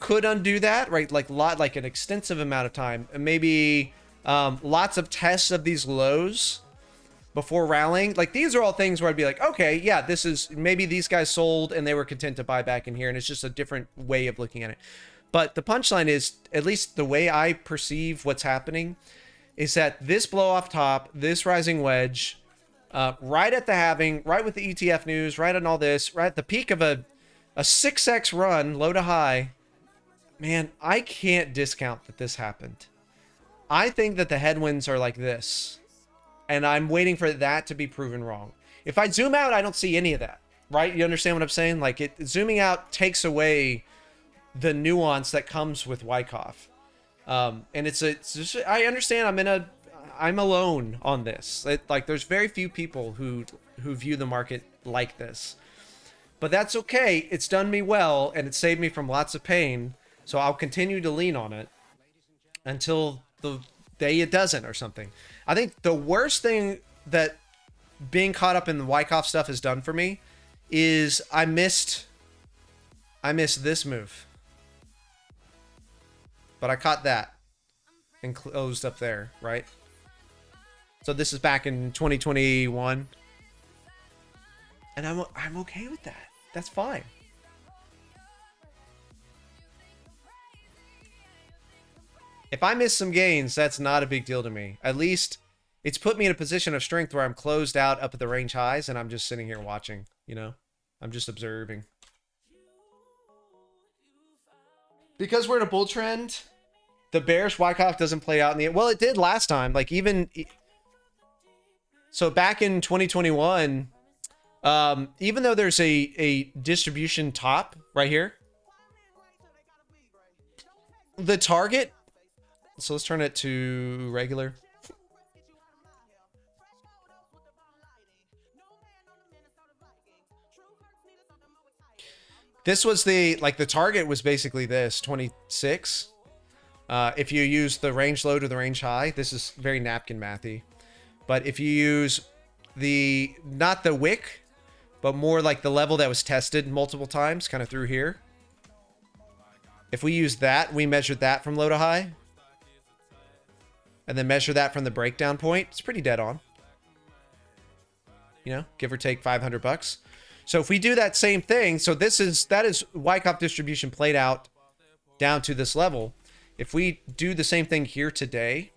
could undo that, right? Like an extensive amount of time, and maybe lots of tests of these lows before rallying. Like, these are all things where I'd be like, okay, yeah, this is, maybe these guys sold and they were content to buy back in here, and it's just a different way of looking at it. But the punchline is, at least the way I perceive what's happening, is that this blow off top, this rising wedge, right at the halving, right with the ETF news, right on all this, right at the peak of a 6x run, low to high, man, I can't discount that this happened. I think that the headwinds are like this, and I'm waiting for that to be proven wrong. If I zoom out, I don't see any of that, right? You understand what I'm saying? Like, zooming out takes away the nuance that comes with Wyckoff. And it's just, I understand I'm alone on this. Like, there's very few people who view the market like this, but that's okay. It's done me well, and it saved me from lots of pain. So I'll continue to lean on it until the day it doesn't, or something. I think the worst thing that being caught up in the Wyckoff stuff has done for me is I missed this move. But I caught that and closed up there, right? So this is back in 2021. And I'm okay with that. That's fine. If I miss some gains, that's not a big deal to me. At least it's put me in a position of strength where I'm closed out up at the range highs and I'm just sitting here watching, you know? I'm just observing. Because we're in a bull trend, the bearish Wyckoff doesn't play out in the... Well, it did last time. Like, even... So back in 2021, even though there's a distribution top right here, the target... So let's turn it to regular. This was the target was basically this 26. If you use the range low to the range high, this is very napkin mathy. But if you use not the wick, but more like the level that was tested multiple times, kind of through here. If we use that, we measured that from low to high, and then measure that from the breakdown point, it's pretty dead on. You know, give or take $500. So if we do that same thing, so that is Wyckoff distribution played out down to this level. If we do the same thing here today,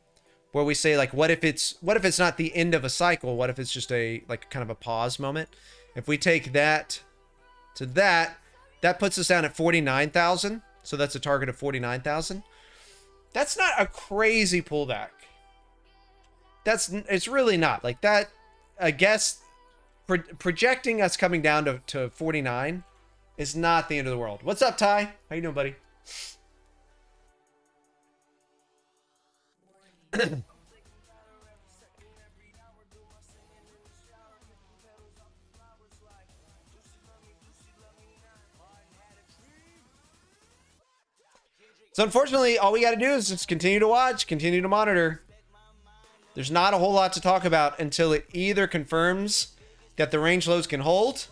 where we say like, what if it's not the end of a cycle? What if it's just a like kind of a pause moment? If we take that to that puts us down at 49,000. So that's a target of 49,000. That's not a crazy pullback. It's really not like that. I guess projecting us coming down to 49 is not the end of the world. What's up, Ty? How you doing, buddy? So unfortunately, all we got to do is just continue to watch, continue to monitor. There's not a whole lot to talk about until it either confirms that the range lows can hold.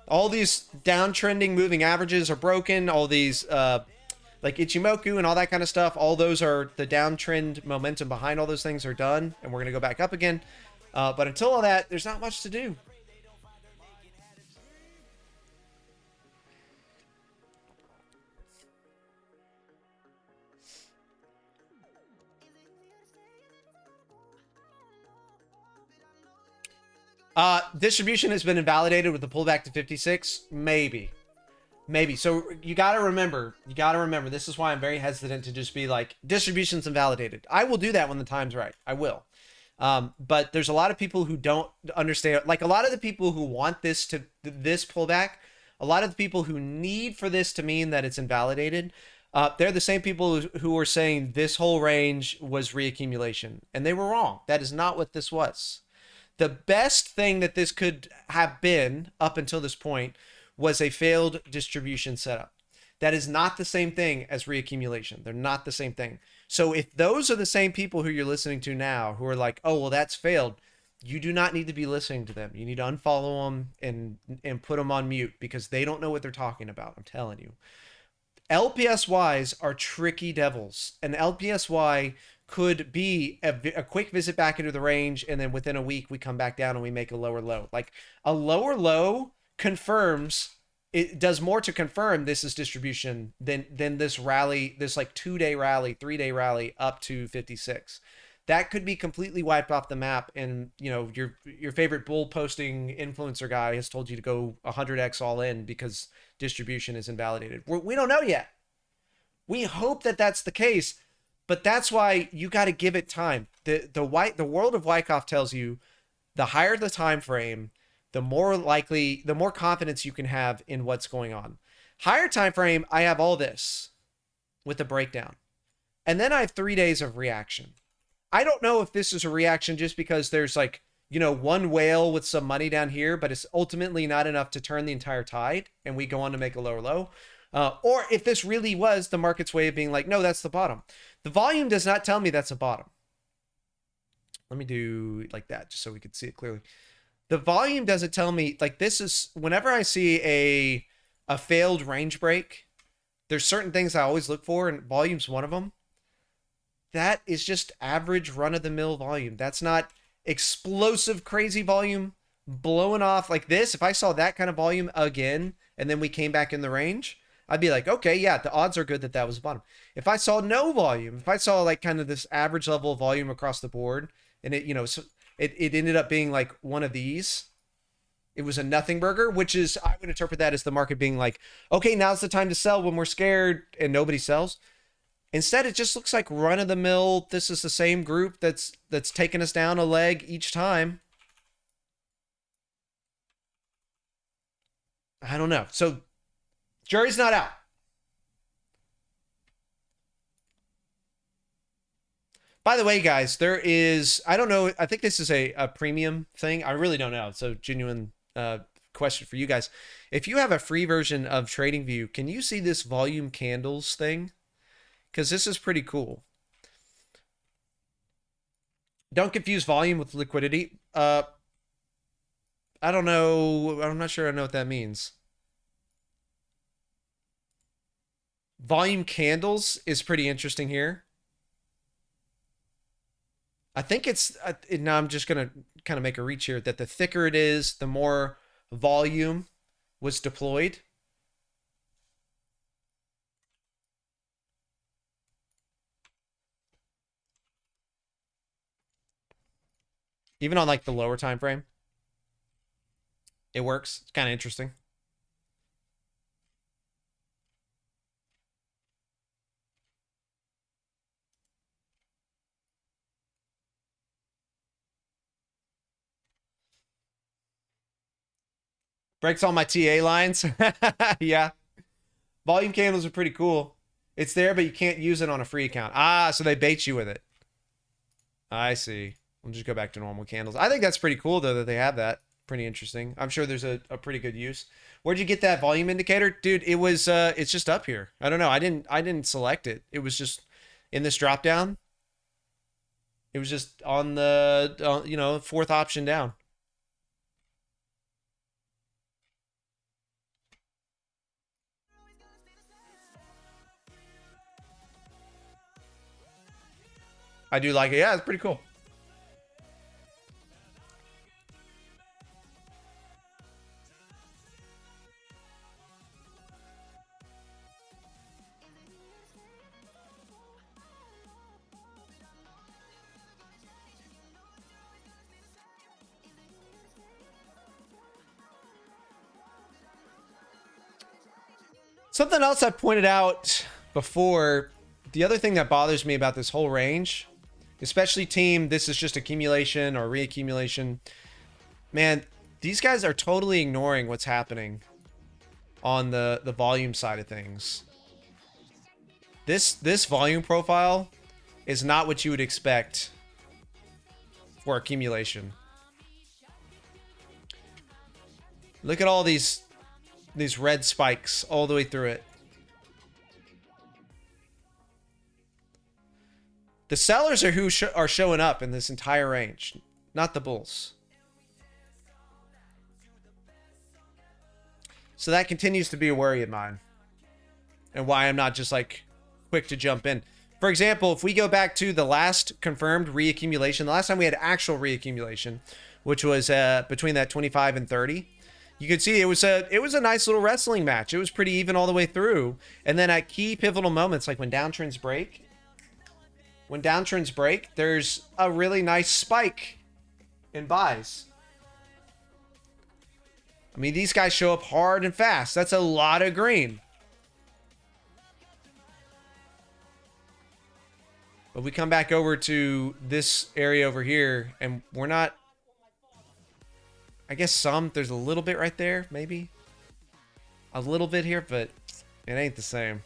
All these downtrending moving averages are broken. All these like Ichimoku and all that kind of stuff, all those are the downtrend momentum behind all those things are done, and we're going to go back up again. But until all that, there's not much to do. Distribution has been invalidated with the pullback to 56. Maybe. So you got to remember, this is why I'm very hesitant to just be like, distribution's invalidated. I will do that when the time's right. I will. But there's a lot of people who don't understand, like a lot of the people who want this pullback, a lot of the people who need for this to mean that it's invalidated, they're the same people who are saying this whole range was reaccumulation, and they were wrong. That is not what this was. The best thing that this could have been up until this point was a failed distribution setup. That is not the same thing as reaccumulation. They're not the same thing. So if those are the same people who you're listening to now who are like, oh, well, that's failed, you do not need to be listening to them. You need to unfollow them and put them on mute because they don't know what they're talking about. I'm telling you. LPSYs are tricky devils. An LPSY could be a quick visit back into the range, and then within a week we come back down and we make a lower low. Like a lower low confirms, it does more to confirm this is distribution than this rally, this like 2-day rally, 3-day rally up to 56. That could be completely wiped off the map, and you know your favorite bull posting influencer guy has told you to go 100x all in because distribution is invalidated. We don't know yet. We hope that that's the case. But that's why you got to give it time. The world of Wyckoff tells you the higher the time frame, the more confidence you can have in what's going on. Higher time frame, I have all this with the breakdown. And then I have 3 days of reaction. I don't know if this is a reaction just because there's like, you know, one whale with some money down here, but it's ultimately not enough to turn the entire tide and we go on to make a lower low. Or if this really was the market's way of being like, no, that's the bottom. The volume does not tell me that's a bottom. Let me do it like that just so we can see it clearly. The volume doesn't tell me, like this is, whenever I see a failed range break, there's certain things I always look for, and volume's one of them. That is just average run-of-the-mill volume. That's not explosive, crazy volume blowing off like this. If I saw that kind of volume again, and then we came back in the range, I'd be like, okay, yeah, the odds are good that that was the bottom. If I saw no volume, if I saw like kind of this average level of volume across the board, and it, you know, so it ended up being like one of these, it was a nothing burger, which is, I would interpret that as the market being like, okay, now's the time to sell when we're scared and nobody sells. Instead, it just looks like run of the mill. This is the same group that's taking us down a leg each time. I don't know. So jury's not out. By the way, guys, there is, I don't know, I think this is a premium thing. I really don't know. It's a genuine question for you guys. If you have a free version of TradingView, can you see this volume candles thing? Because this is pretty cool. Don't confuse volume with liquidity. I don't know. I'm not sure I know what that means. Volume candles is pretty interesting here. I think it's, now I'm just going to kind of make a reach here, that the thicker it is, the more volume was deployed. Even on like the lower time frame, it works. It's kind of interesting. Breaks all my TA lines. Yeah. Volume candles are pretty cool. It's there, but you can't use it on a free account. Ah, so they bait you with it. I see. We'll just go back to normal candles. I think that's pretty cool, though, that they have that. Pretty interesting. I'm sure there's a pretty good use. Where'd you get that volume indicator? Dude, it was, it's just up here. I don't know. I didn't select it. It was just in this drop down. It was just on the, you know, fourth option down. I do like it. Yeah, it's pretty cool. Something else I pointed out before, the other thing that bothers me about this whole range, especially team, this is just accumulation or reaccumulation. Man, these guys are totally ignoring what's happening on the volume side of things. This volume profile is not what you would expect for accumulation. Look at all these red spikes all the way through it. The sellers are who are showing up in this entire range, not the bulls. So that continues to be a worry of mine, and why I'm not just like quick to jump in. For example, if we go back to the last confirmed reaccumulation, the last time we had actual reaccumulation, which was between that 25 and 30, you could see it was a nice little wrestling match. It was pretty even all the way through. And then at key pivotal moments, like when downtrends break, there's a really nice spike in buys. I mean, these guys show up hard and fast. That's a lot of green. But we come back over to this area over here, and we're not... I guess there's a little bit right there, maybe. A little bit here, but it ain't the same.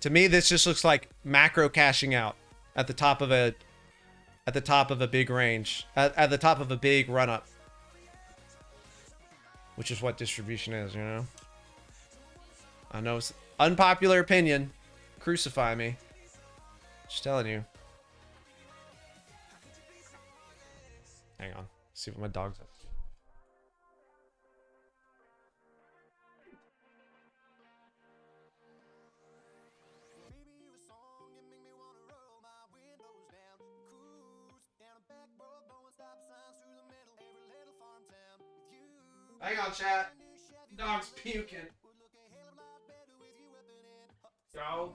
To me, this just looks like macro cashing out at the top of a big range, at the top of a big run up, which is what distribution is, you know. I know it's unpopular opinion. Crucify me. Just telling you. Hang on. See what my dog's up to. Hang on, chat. Dog's puking. Go.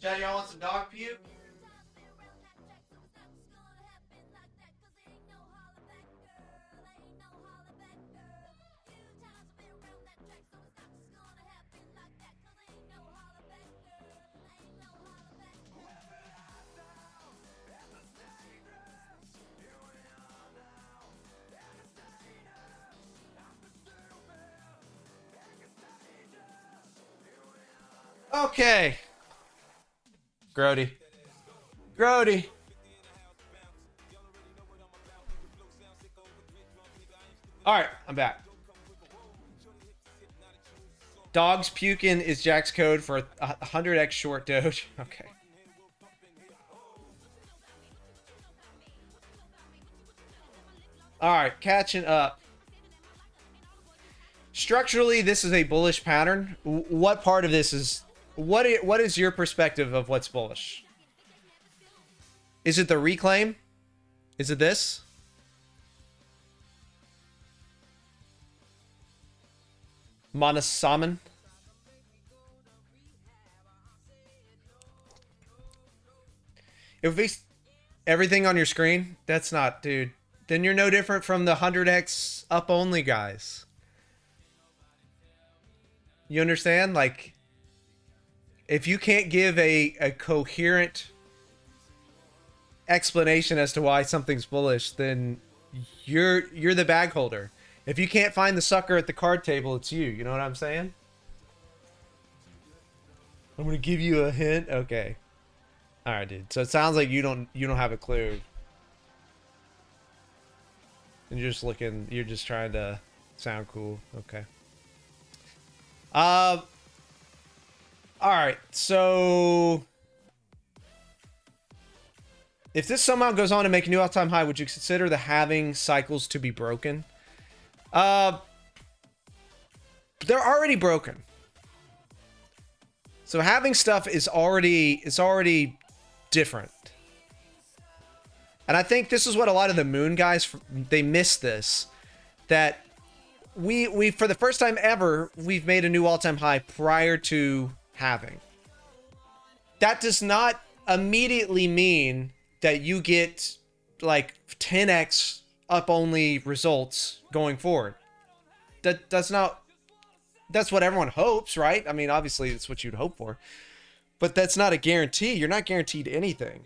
Chad, y'all want some dog puke? Okay. Grody. Grody. All right, I'm back. Dogs puking is Jack's code for 100x short doge. Okay. All right, catching up. Structurally, this is a bullish pattern. What part of this is what is your perspective of what's bullish? Is it the reclaim? Is it this? Manasaman? If we everything on your screen, that's not, dude. Then you're no different from the 100x up only guys. You understand? Like, if you can't give a coherent explanation as to why something's bullish, then you're the bag holder. If you can't find the sucker at the card table, it's you. You know what I'm saying? I'm gonna give you a hint. Okay. All right, dude. So it sounds like you don't have a clue. And you're just looking. You're just trying to sound cool. Okay. All right. So if this somehow goes on to make a new all-time high, would you consider the halving cycles to be broken? They're already broken. So having stuff is already different. And I think this is what a lot of the moon guys, they miss this, that we for the first time ever, we've made a new all-time high prior to halving. That does not immediately mean that you get like 10x up only results going forward. That's what everyone hopes, right? I mean, obviously it's what you'd hope for, but that's not a guarantee. You're not guaranteed anything.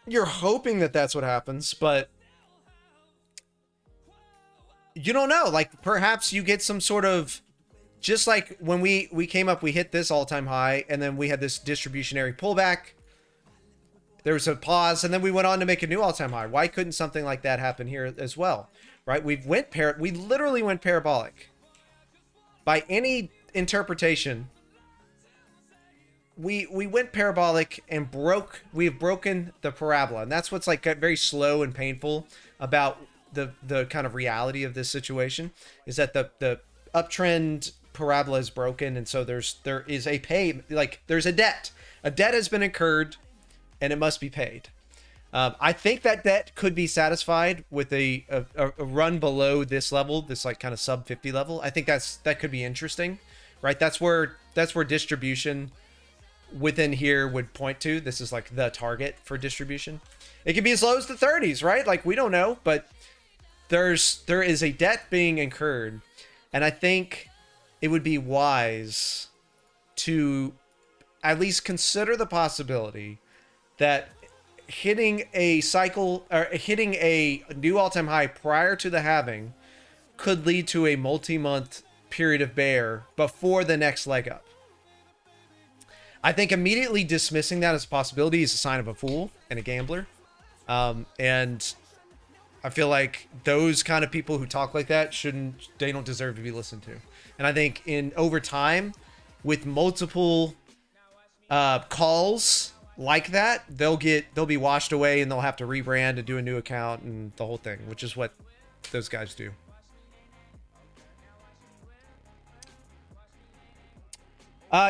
You're hoping that that's what happens, but you don't know. Like, perhaps you get some sort of, just like when we came up, we hit this all-time high, and then we had this distributionary pullback. There was a pause, and then we went on to make a new all-time high. Why couldn't something like that happen here as well? Right? We literally went parabolic. By any interpretation, we went parabolic and we've broken the parabola. And that's what's like very slow and painful about the kind of reality of this situation, is that the uptrend parabola is broken, and so there is a there's a debt. A debt has been incurred, and it must be paid. I think that debt could be satisfied with a run below this level, this like kind of sub 50 level. I think that could be interesting, right? That's where distribution within here would point to. This is like the target for distribution. It could be as low as the 30s, right? Like, we don't know, but there is a debt being incurred, and I think it would be wise to at least consider the possibility that hitting a cycle or hitting a new all-time high prior to the halving could lead to a multi-month period of bear before the next leg up. I think immediately dismissing that as a possibility is a sign of a fool and a gambler. And I feel like those kind of people who talk like that they don't deserve to be listened to. And I think over time, with multiple calls like that, they'll be washed away, and they'll have to rebrand and do a new account and the whole thing, which is what those guys do.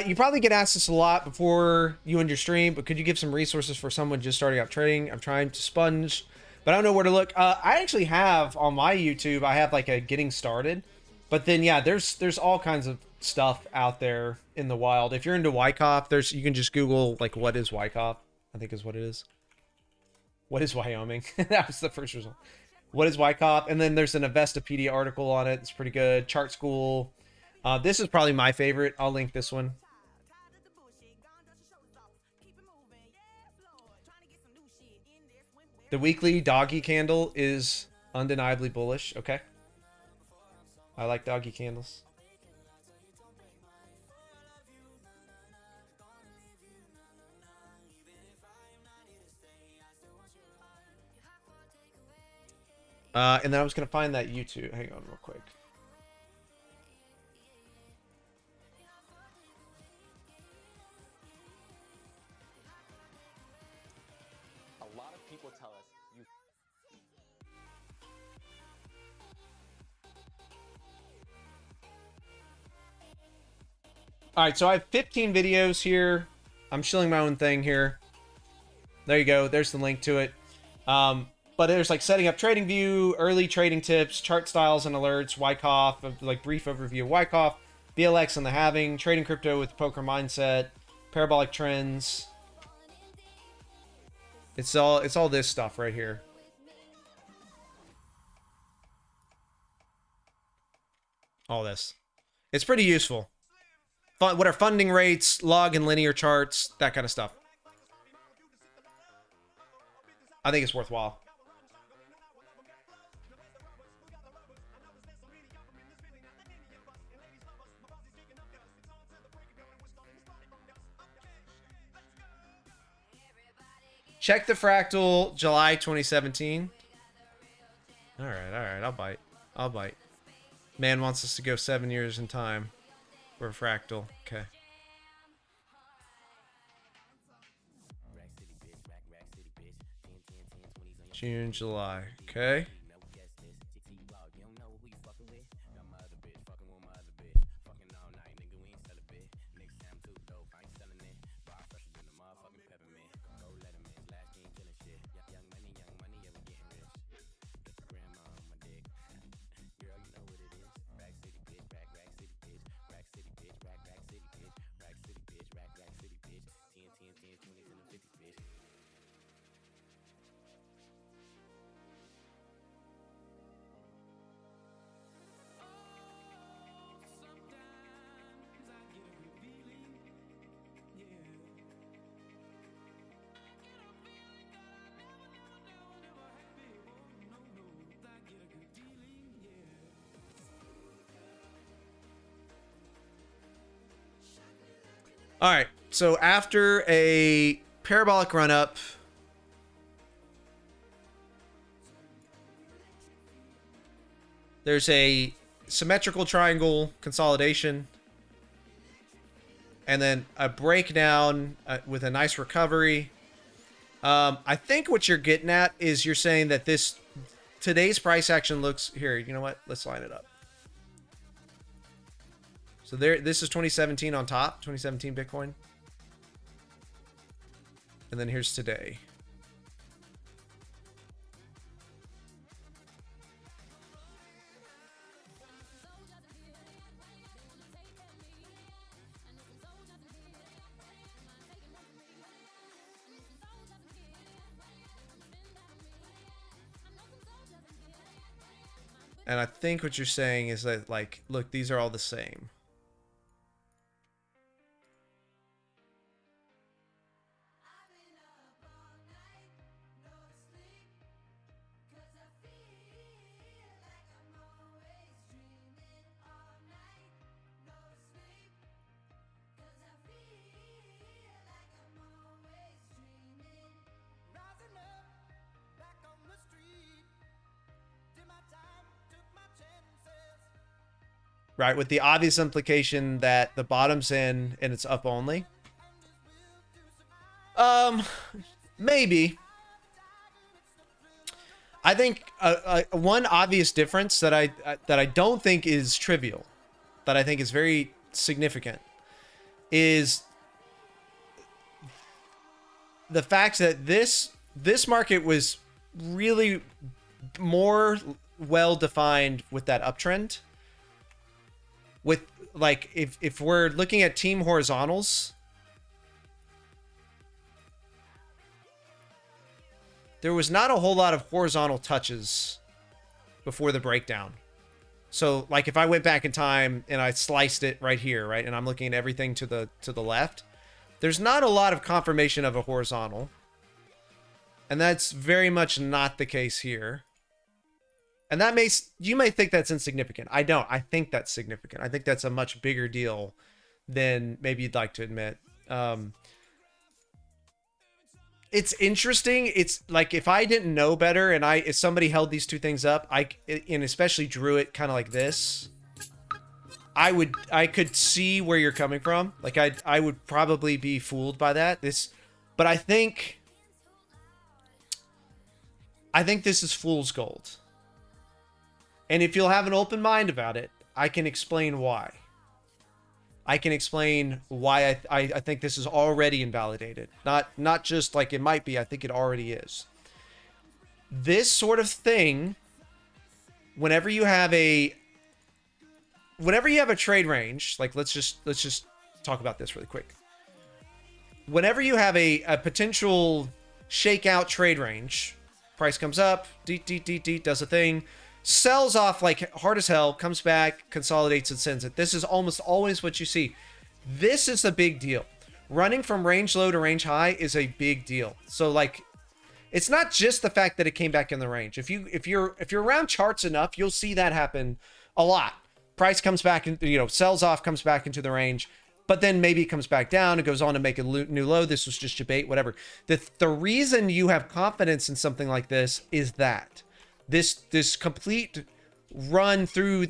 You probably get asked this a lot before you end your stream, but could you give some resources for someone just starting out trading? I'm trying to sponge, but I don't know where to look. I actually have on my YouTube, I have like a getting started But then yeah, there's all kinds of stuff out there in the wild. If you're into Wyckoff, you can just Google like what is Wyckoff, I think is what it is. What is Wyoming? That was the first result. What is Wyckoff? And then there's an Investopedia article on it. It's pretty good. Chart School. This is probably my favorite. I'll link this one. The weekly doggy candle is undeniably bullish. Okay. I like doggy candles. And then I was going to find that YouTube. Hang on real quick. A lot of people tell us you. All right, so I have 15 videos here. I'm shilling my own thing here. There you go. There's the link to it. But there's like setting up TradingView, early trading tips, chart styles and alerts, Wyckoff, like brief overview of Wyckoff, BLX and the halving, trading crypto with poker mindset, parabolic trends. It's all this stuff right here. All this. It's pretty useful. What are funding rates, log and linear charts, that kind of stuff. I think it's worthwhile. Check the fractal, July 2017. All right, I'll bite. Man wants us to go 7 years in time for a fractal. Okay. June, July. Okay. All right, so after a parabolic run up, there's a symmetrical triangle consolidation, and then a breakdown with a nice recovery. I think what you're getting at is you're saying that today's price action looks here. You know what? Let's line it up. So this is 2017 on top, 2017 Bitcoin. And then here's today. And I think what you're saying is that, like, look, these are all the same. Right, with the obvious implication that the bottom's in and it's up only. Maybe. I think one obvious difference that I don't think is trivial, that I think is very significant, is the fact that this market was really more well defined with that uptrend. with like if we're looking at team horizontals, there was not a whole lot of horizontal touches before the breakdown. So like if I went back in time and I sliced it right here, right, and I'm looking at everything to the left, there's not a lot of confirmation of a horizontal. And that's very much not the case here. And that you may think that's insignificant. I don't. I think that's significant. I think that's a much bigger deal than maybe you'd like to admit. It's interesting. It's like if I didn't know better and if somebody held these two things up, and especially drew it kind of like this, I could see where you're coming from. Like I would probably be fooled by that. But I think this is fool's gold. And if you'll have an open mind about it, I can explain why. I can explain why I think this is already invalidated. Not just like it might be, I think it already is. This sort of thing, whenever you have a trade range, like let's just talk about this really quick. Whenever you have a potential shakeout trade range, price comes up, does a thing, sells off like hard as hell, comes back, consolidates and sends it. This is almost always what you see. This is a big deal. Running from range low to range high is a big deal. So like, it's not just the fact that it came back in the range. If you're around charts enough, you'll see that happen a lot. Price comes back and sells off, comes back into the range, but then maybe it comes back down. It goes on to make a new low. This was just debate, whatever. The reason you have confidence in something like this is that this complete run through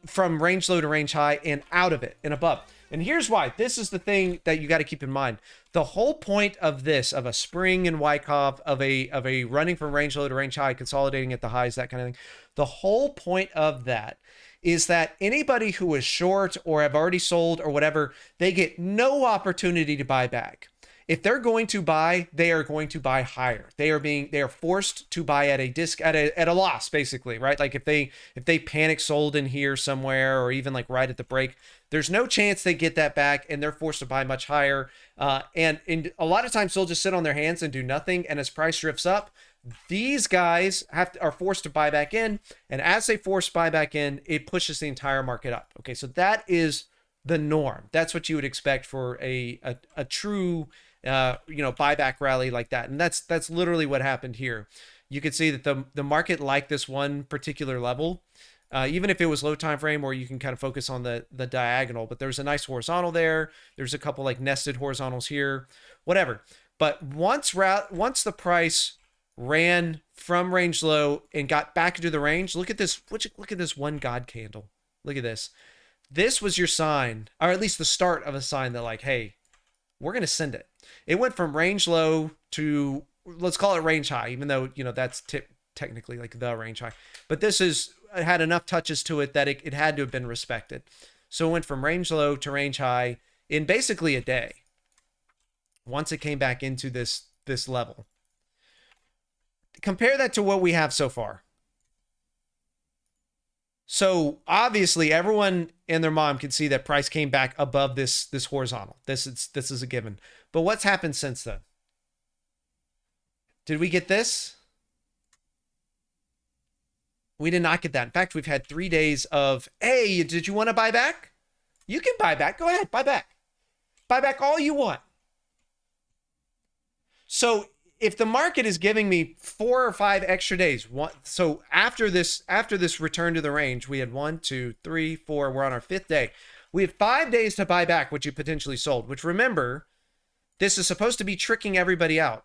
from range low to range high and out of it and above. And here's why. This is the thing that you got to keep in mind. The whole point of this, of a spring and Wyckoff, of a running from range low to range high, consolidating at the highs, that kind of thing. The whole point of that is that anybody who is short or have already sold or whatever, they get no opportunity to buy back. If they're going to buy, they are going to buy higher. They are forced to buy at a loss, basically, right? Like if they panic sold in here somewhere, or even like right at the break, there's no chance they get that back, and they're forced to buy much higher. And a lot of times they'll just sit on their hands and do nothing. And as price drifts up, these guys are forced to buy back in, and as they force buy back in, it pushes the entire market up. Okay, so that is the norm. That's what you would expect for a true buyback rally like that. And that's literally what happened here. You could see that the market liked this one particular level, even if it was low time frame, or you can kind of focus on the diagonal, but there's a nice horizontal there. There's a couple like nested horizontals here, whatever. But once the price ran from range low and got back into the range, look at this one God candle. Look at this. This was your sign, or at least the start of a sign that like, hey, we're going to send it. It went from range low to, let's call it range high, even though, that's technically like the range high. But it had enough touches to it that it had to have been respected. So it went from range low to range high in basically a day, once it came back into this level. Compare that to what we have so far. So obviously everyone and their mom can see that price came back above this horizontal. This is a given. But what's happened since then? Did we get this? We did not get that. In fact, we've had 3 days of, hey, did you want to buy back? You can buy back. Go ahead, buy back. Buy back all you want. So if the market is giving me 4 or 5 extra days, so after this return to the range, we had 1, 2, 3, 4. We're on our 5th day. We have 5 days to buy back what you potentially sold, which, remember, this is supposed to be tricking everybody out.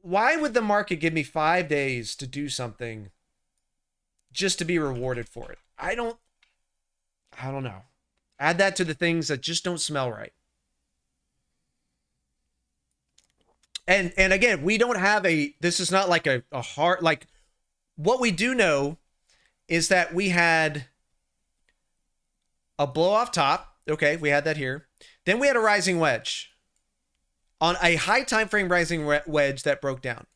Why would the market give me 5 days to do something just to be rewarded for it? I don't know. Add that to the things that just don't smell right. And again, we don't have this is not like a hard, like, what we do know is that we had a blow off top. Okay, we had that here. Then we had a rising wedge on a high time frame rising wedge that broke down.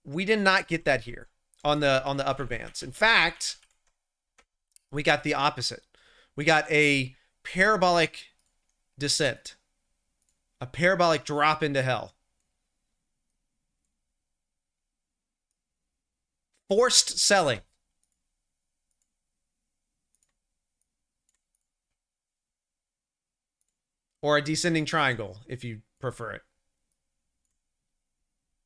We did not get that here on the upper bands. In fact, We got the opposite. We got a parabolic descent, a parabolic drop into hell. Forced selling. Or a descending triangle, if you prefer it,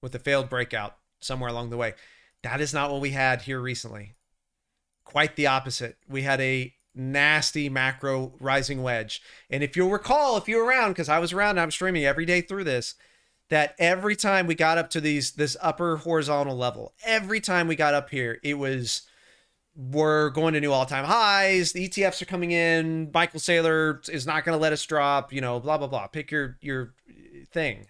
with a failed breakout somewhere along the way. That is not what we had here recently. Quite the opposite. We had a nasty macro rising wedge. And if you'll recall, if you were around, because I was around and I'm streaming every day through this, that every time we got up to this upper horizontal level, every time we got up here, it was, we're going to new all-time highs. The ETFs are coming in. Michael Saylor is not going to let us drop, blah, blah, blah. Pick your thing.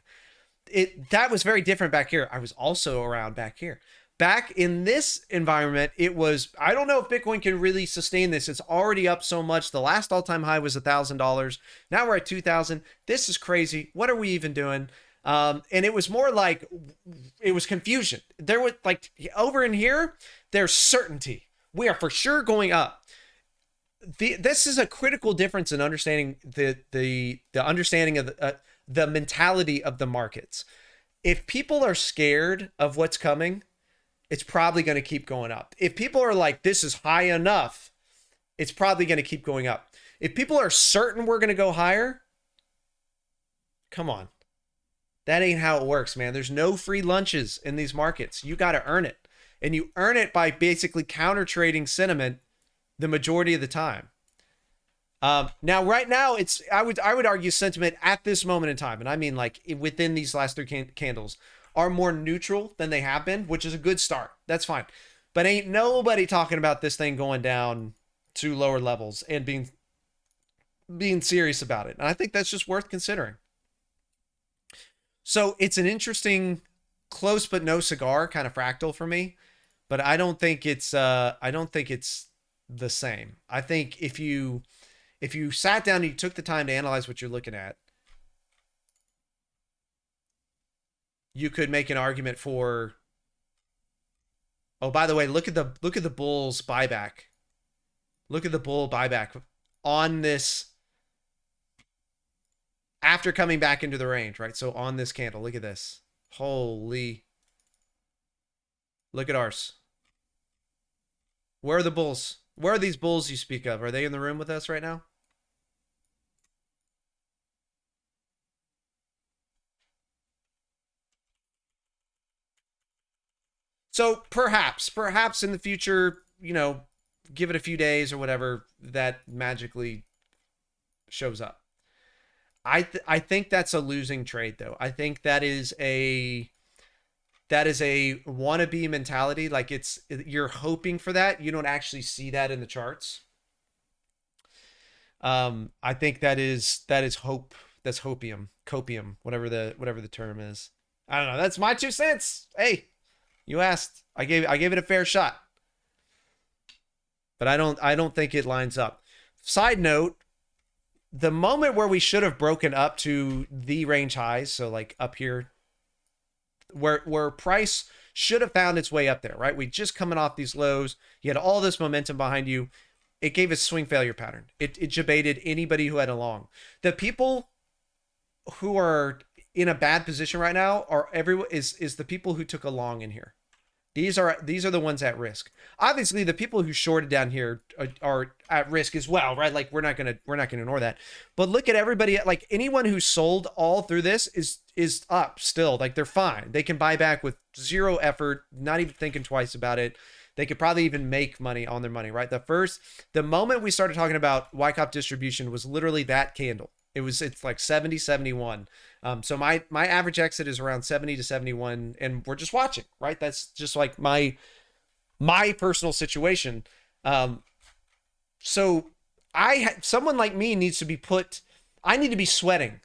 That was very different back here. I was also around back here. Back in this environment, it was, I don't know if Bitcoin can really sustain this. It's already up so much. The last all-time high was $1,000. Now we're at 2,000. This is crazy. What are we even doing? And it was more like, it was confusion. There was like, over in here, there's certainty. We are for sure going up. This is a critical difference in understanding the understanding of the mentality of the markets. If people are scared of what's coming, it's probably going to keep going up. If people are like, this is high enough, it's probably going to keep going up. If people are certain we're going to go higher, come on. That ain't how it works, man. There's no free lunches in these markets. You got to earn it. And you earn it by basically counter trading sentiment the majority of the time. Now, right now, I would argue sentiment at this moment in time, and I mean like within these last three candles, are more neutral than they have been, which is a good start. That's fine. But ain't nobody talking about this thing going down to lower levels and being serious about it. And I think that's just worth considering. So it's an interesting close but no cigar kind of fractal for me, but I don't think it's the same. I think if you sat down and you took the time to analyze what you're looking at, you could make an argument for, oh, by the way, look at the bull's buyback. Look at the bull buyback on this after coming back into the range, right? So on this candle, look at this. Holy. Look at ours. Where are the bulls? Where are these bulls you speak of? Are they in the room with us right now? So perhaps in the future, give it a few days or whatever, that magically shows up. I think that's a losing trade, though. I think that is a wannabe mentality. Like you're hoping for that. You don't actually see that in the charts. I think that is hope. That's copium, whatever the term is. I don't know. That's my 2 cents. Hey, you asked. I gave it a fair shot. But I don't think it lines up. Side note, the moment where we should have broken up to the range highs, so like up here, where price should have found its way up there, right? We just coming off these lows. You had all this momentum behind you. It gave a swing failure pattern. It jebaited anybody who had a long. The people who are in a bad position right now is the people who took a long in here. These are the ones at risk. Obviously, the people who shorted down here are at risk as well, right? Like we're not gonna ignore that. But look at everybody. Like anyone who sold all through this is up still. Like they're fine. They can buy back with zero effort, not even thinking twice about it. They could probably even make money on their money, right? The moment we started talking about Wyckoff distribution was literally that candle. It's like 70, 71. So my average exit is around 70 to 71, and we're just watching, right? That's just like my personal situation. So someone like me needs to be I need to be sweating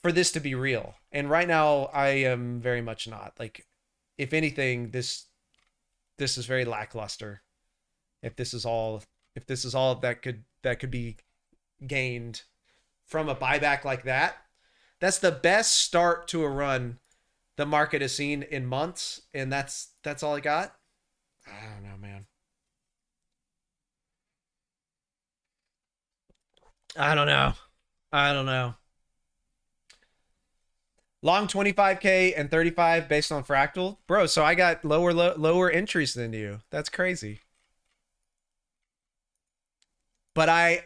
for this to be real. And right now I am very much not. Like, if anything, this is very lackluster. If this is all that could be gained from a buyback like that, that's the best start to a run the market has seen in months, and that's all I got. I don't know, man. I don't know. I don't know. Long 25K and 35 based on fractal. Bro, so I got lower entries than you. That's crazy. But I've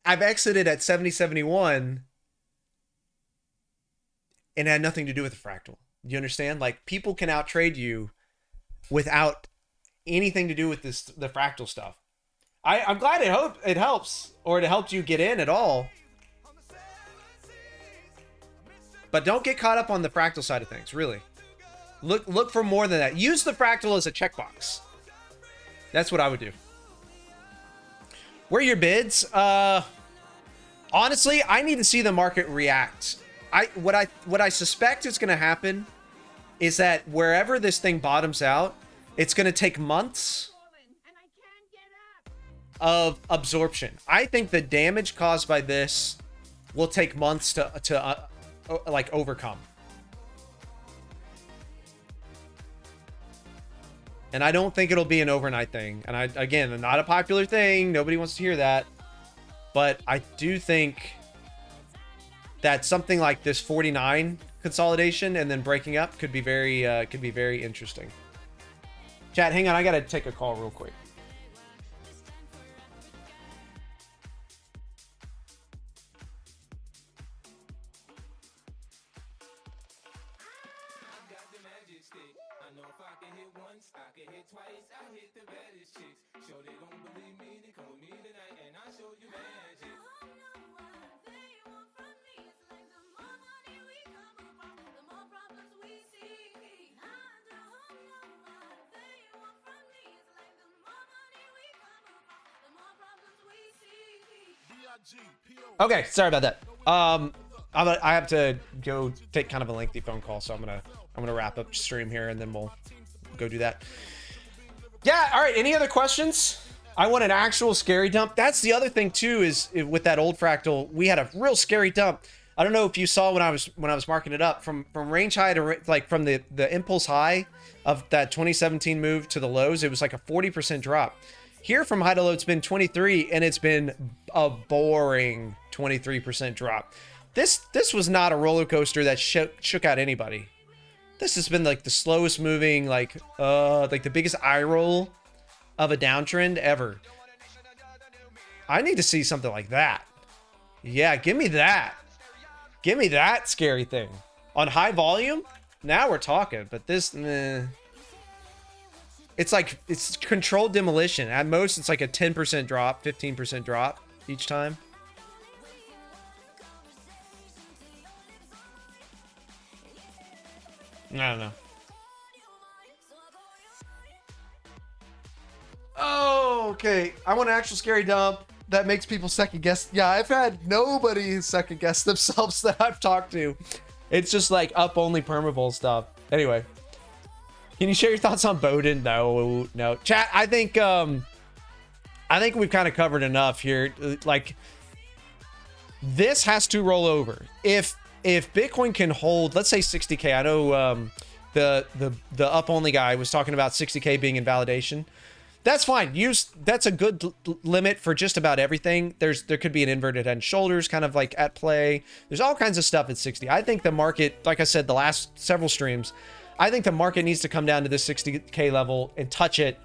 exited at 70.71 and it had nothing to do with the fractal. You understand? Like, people can outtrade you without anything to do with the fractal stuff. I'm glad it helps, or it helped you get in at all. But don't get caught up on the fractal side of things, really. Look for more than that. Use the fractal as a checkbox. That's what I would do. Where are your bids? Honestly, I need to see the market react. What I suspect is going to happen is that wherever this thing bottoms out, it's going to take months of absorption. I think the damage caused by this will take months to like overcome. And I don't think it'll be an overnight thing. And again, not a popular thing. Nobody wants to hear that. But I do think that something like this 49 consolidation and then breaking up could be very interesting. Chat, hang on. I got to take a call real quick. Okay, sorry about that. I have to go take kind of a lengthy phone call, so I'm gonna wrap up stream here and then we'll go do that. Yeah, all right. Any other questions? I want an actual scary dump. That's the other thing too, is with that old fractal, we had a real scary dump. I don't know if you saw when I was marking it up from range high to like from the impulse high of that 2017 move to the lows, it was like a 40% drop. Here from high to low, it's been 23, and it's been a boring 23% drop. This was not a roller coaster that shook out anybody. This has been like the slowest moving, like the biggest eye roll of a downtrend ever. I need to see something like that. Yeah, give me that. Give me that scary thing. On high volume, now we're talking, but this, it's like, it's controlled demolition. At most, it's like a 10% drop, 15% drop each time. I don't know. Oh, okay. I want an actual scary dump that makes people second guess. Yeah, I've had nobody second guess themselves that I've talked to. It's just like up only permabull stuff. Anyway, can you share your thoughts on Bowden? No. Chat, I think we've kind of covered enough here. Like, this has to roll over. If Bitcoin can hold, let's say 60K. I know the up only guy was talking about 60K being invalidation. That's fine. That's a good limit for just about everything. There could be an inverted head and shoulders kind of like at play. There's all kinds of stuff at 60. I think the market, like I said, the last several streams, I think the market needs to come down to this 60K level and touch it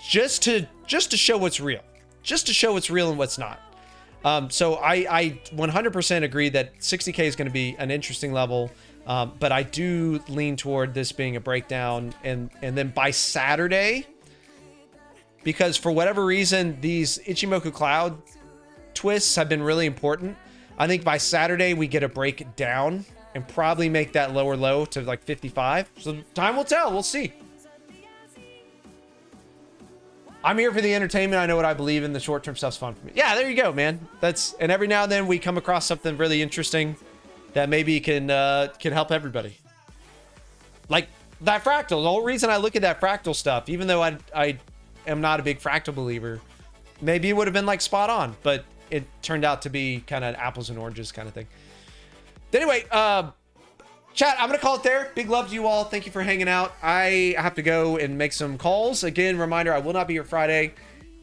just to show what's real. Just to show what's real and what's not. So I 100% agree that 60K is going to be an interesting level. But I do lean toward this being a breakdown. And then by Saturday, because for whatever reason, these Ichimoku Cloud twists have been really important. I think by Saturday, we get a breakdown and probably make that lower low to like 55. So time will tell. We'll see. I'm here for the entertainment. I know what I believe in. The short-term stuff's fun for me. Yeah, there you go, man. And every now and then we come across something really interesting that maybe can help everybody. Like that fractal. The whole reason I look at that fractal stuff, even though I am not a big fractal believer, maybe it would have been like spot on, but it turned out to be kind of apples and oranges kind of thing. Anyway, chat, I'm gonna call it there. Big love to you all. Thank you for hanging out. I have to go and make some calls. Again, reminder, I will not be here Friday.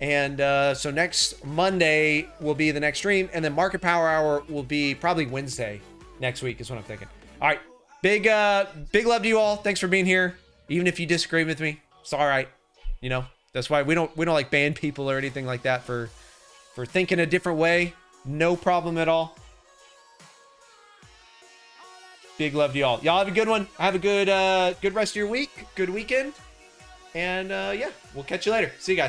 And so next Monday will be the next stream, and then Market Power Hour will be probably Wednesday next week is what I'm thinking. All right, big love to you all. Thanks for being here. Even if you disagree with me, it's all right. You know, that's why we don't like ban people or anything like that for thinking a different way. No problem at all. Big love to y'all. Y'all have a good one. Have a good rest of your week. Good weekend. And yeah, we'll catch you later. See you guys.